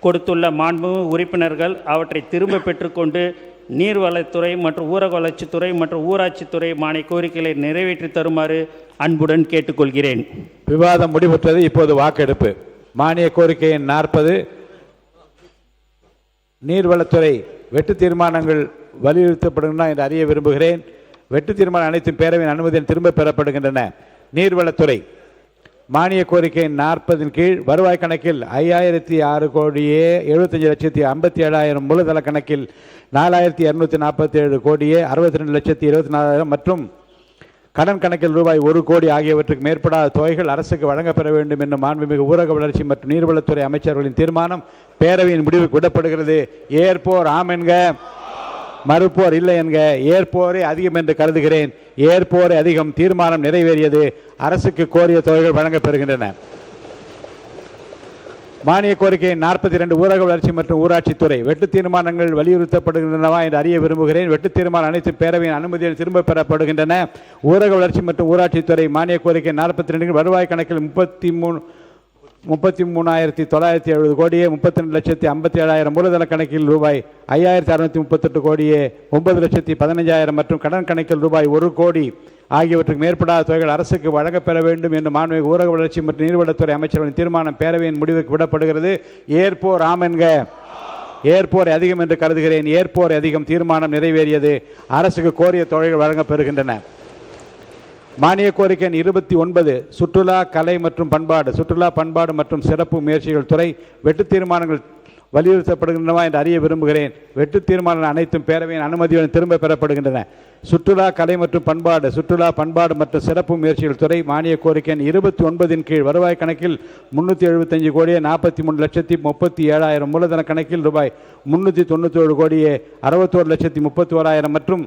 கொடுத்துள்ள மாண்புமிகு உறுப்பினர்கள் அவற்றை திரும்ப பெற்றுக்கொண்டு நீர்வளத்துறை மற்றும் ஊரக வளர்ச்சித்துறை மற்றும் ஊராட்சித்துறை மானிய கோரிக்கைகளை நிறைவேற்றி தருமாறு அன்புடன் கேட்டுக்கொள்கிறேன். விவாதம் முடிவுற்றது. இப்போது வாக்கெடுப்பு. மானிய கோரிக்கை எண் 40 நீர்வளத்துறை வெட்டு தீர்மானங்கள் வலியுறுத்தப்படுகின்றன என்று அறிய விரும்புகிறேன். வெட்டு தீர்மானம் அனைத்தும் பேரவையின் அனுமதியில் திரும்ப பெறப்படுகின்றன. நீர்வளத்துறை மானிய கோரிக்கை 40 கீழ் வருவாய் கணக்கில் 5006 கோடியே 75,57,000 மூலதன கணக்கில் 4247 கோடியே 62,24,000 மற்றும் கடன் கணக்கில் ரூபாய் 1 கோடி ஆகியவற்றுக்கு மேற்படாத தொகைகள் அரசுக்கு வழங்கப்பெற வேண்டும் என்னும் மாண்புமிகு ஊரக வளர்ச்சி மற்றும் நீர்வளத்துறை அமைச்சர்களின் தீர்மானம் பேரவையின் முடிவுக்கு விடப்படுகிறது. ஏற்போர் ஆம் என்க, மறுப்போர் இல்லை என்க. ஏற்போரே அதிகம் என்று கருதுகிறேன். ஏற்போரே அதிகம். தீர்மானம் நிறைவேறியது. அரசுக்கு கோரிய தொகைகள் வழங்கப்பெறுகின்றன. மானிய கோரிக்கை 42 ஊரக வளர்ச்சி மற்றும் ஊராட்சித்துறை வெட்டு தீர்மானங்கள் வலியுறுத்தப்படுகின்றனவா என்று அறிய விரும்புகிறேன். வெட்டு தீர்மானம் அனைத்து பேரவையின் அனுமதியில் திரும்ப பெறப்படுகின்றன. ஊரக வளர்ச்சி மற்றும் ஊராட்சித்துறை மானிய கோரிக்கை 42 வருவாய் கணக்கில் 33,970 கோடியே 32,57,000 மூலதன கணக்கில் ரூபாய் 5,638 கோடியே 9,15,000 மற்றும் கடன் கணக்கில் ரூபாய் 1 கோடி ஆகியவற்றுக்கு மேற்படாத தொகைகள் அரசுக்கு வழங்கப்பெற வேண்டும் என்று மாண்புமிகு ஊரக வளர்ச்சி மற்றும் நீர்வளத்துறை அமைச்சர்களின் தீர்மானம் பேரவையின் முடிவுக்கு விடப்படுகிறது. ஏற்போர் ஆம் என்க. ஏற்போர் அதிகம் என்று கருதுகிறேன். ஏற்போர் அதிகம். தீர்மானம் நிறைவேறியது. அரசுக்கு கோரிய தொகைகள் வழங்கப்பெறுகின்றன. மானிய கோரிக்கை 29 சுற்றுலா கலை மற்றும் பண்பாடு சுற்றுலா பண்பாடு மற்றும் சிறப்பு முயற்சிகள் துறை வெட்டு தீர்மானங்கள் வலியுறுத்தப்படுகின்றனவா என்று அறிய விரும்புகிறேன். வெட்டு தீர்மானங்கள் அனைத்தும் பேரவையின் அனுமதியுடன் திரும்ப பெறப்படுகின்றன. சுற்றுலா கலை மற்றும் பண்பாடு சுற்றுலா பண்பாடு மற்றும் சிறப்பு முயற்சிகள் துறை மானிய கோரிக்கை 29 கீழ் வருவாய் கணக்கில் 375 கோடியே 43,37,000 மூலதன கணக்கில் ரூபாய் 397 கோடியே 61,31,000 மற்றும்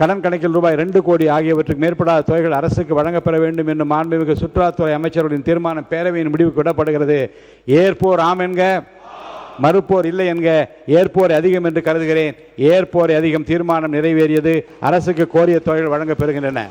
கடன் கணக்கில் ரூபாய் 2 கோடி ஆகியவற்றுக்கு மேற்படாத தொகைகள் அரசுக்கு வழங்கப்பெற வேண்டும் என்று மாண்புமிகு சுற்றுலாத்துறை அமைச்சர்களின் தீர்மானம் பேரவையின் முடிவுக்கு விடப்படுகிறது. ஏற்போர் ஆம் என்க, மறுப்போர் இல்லை என்க. ஏற்போர் அதிகம் என்று கருதுகிறேன். ஏற்போர் அதிகம். தீர்மானம் நிறைவேறியது. அரசுக்கு கோரிய தொகைகள் வழங்கப்பெறுகின்றன.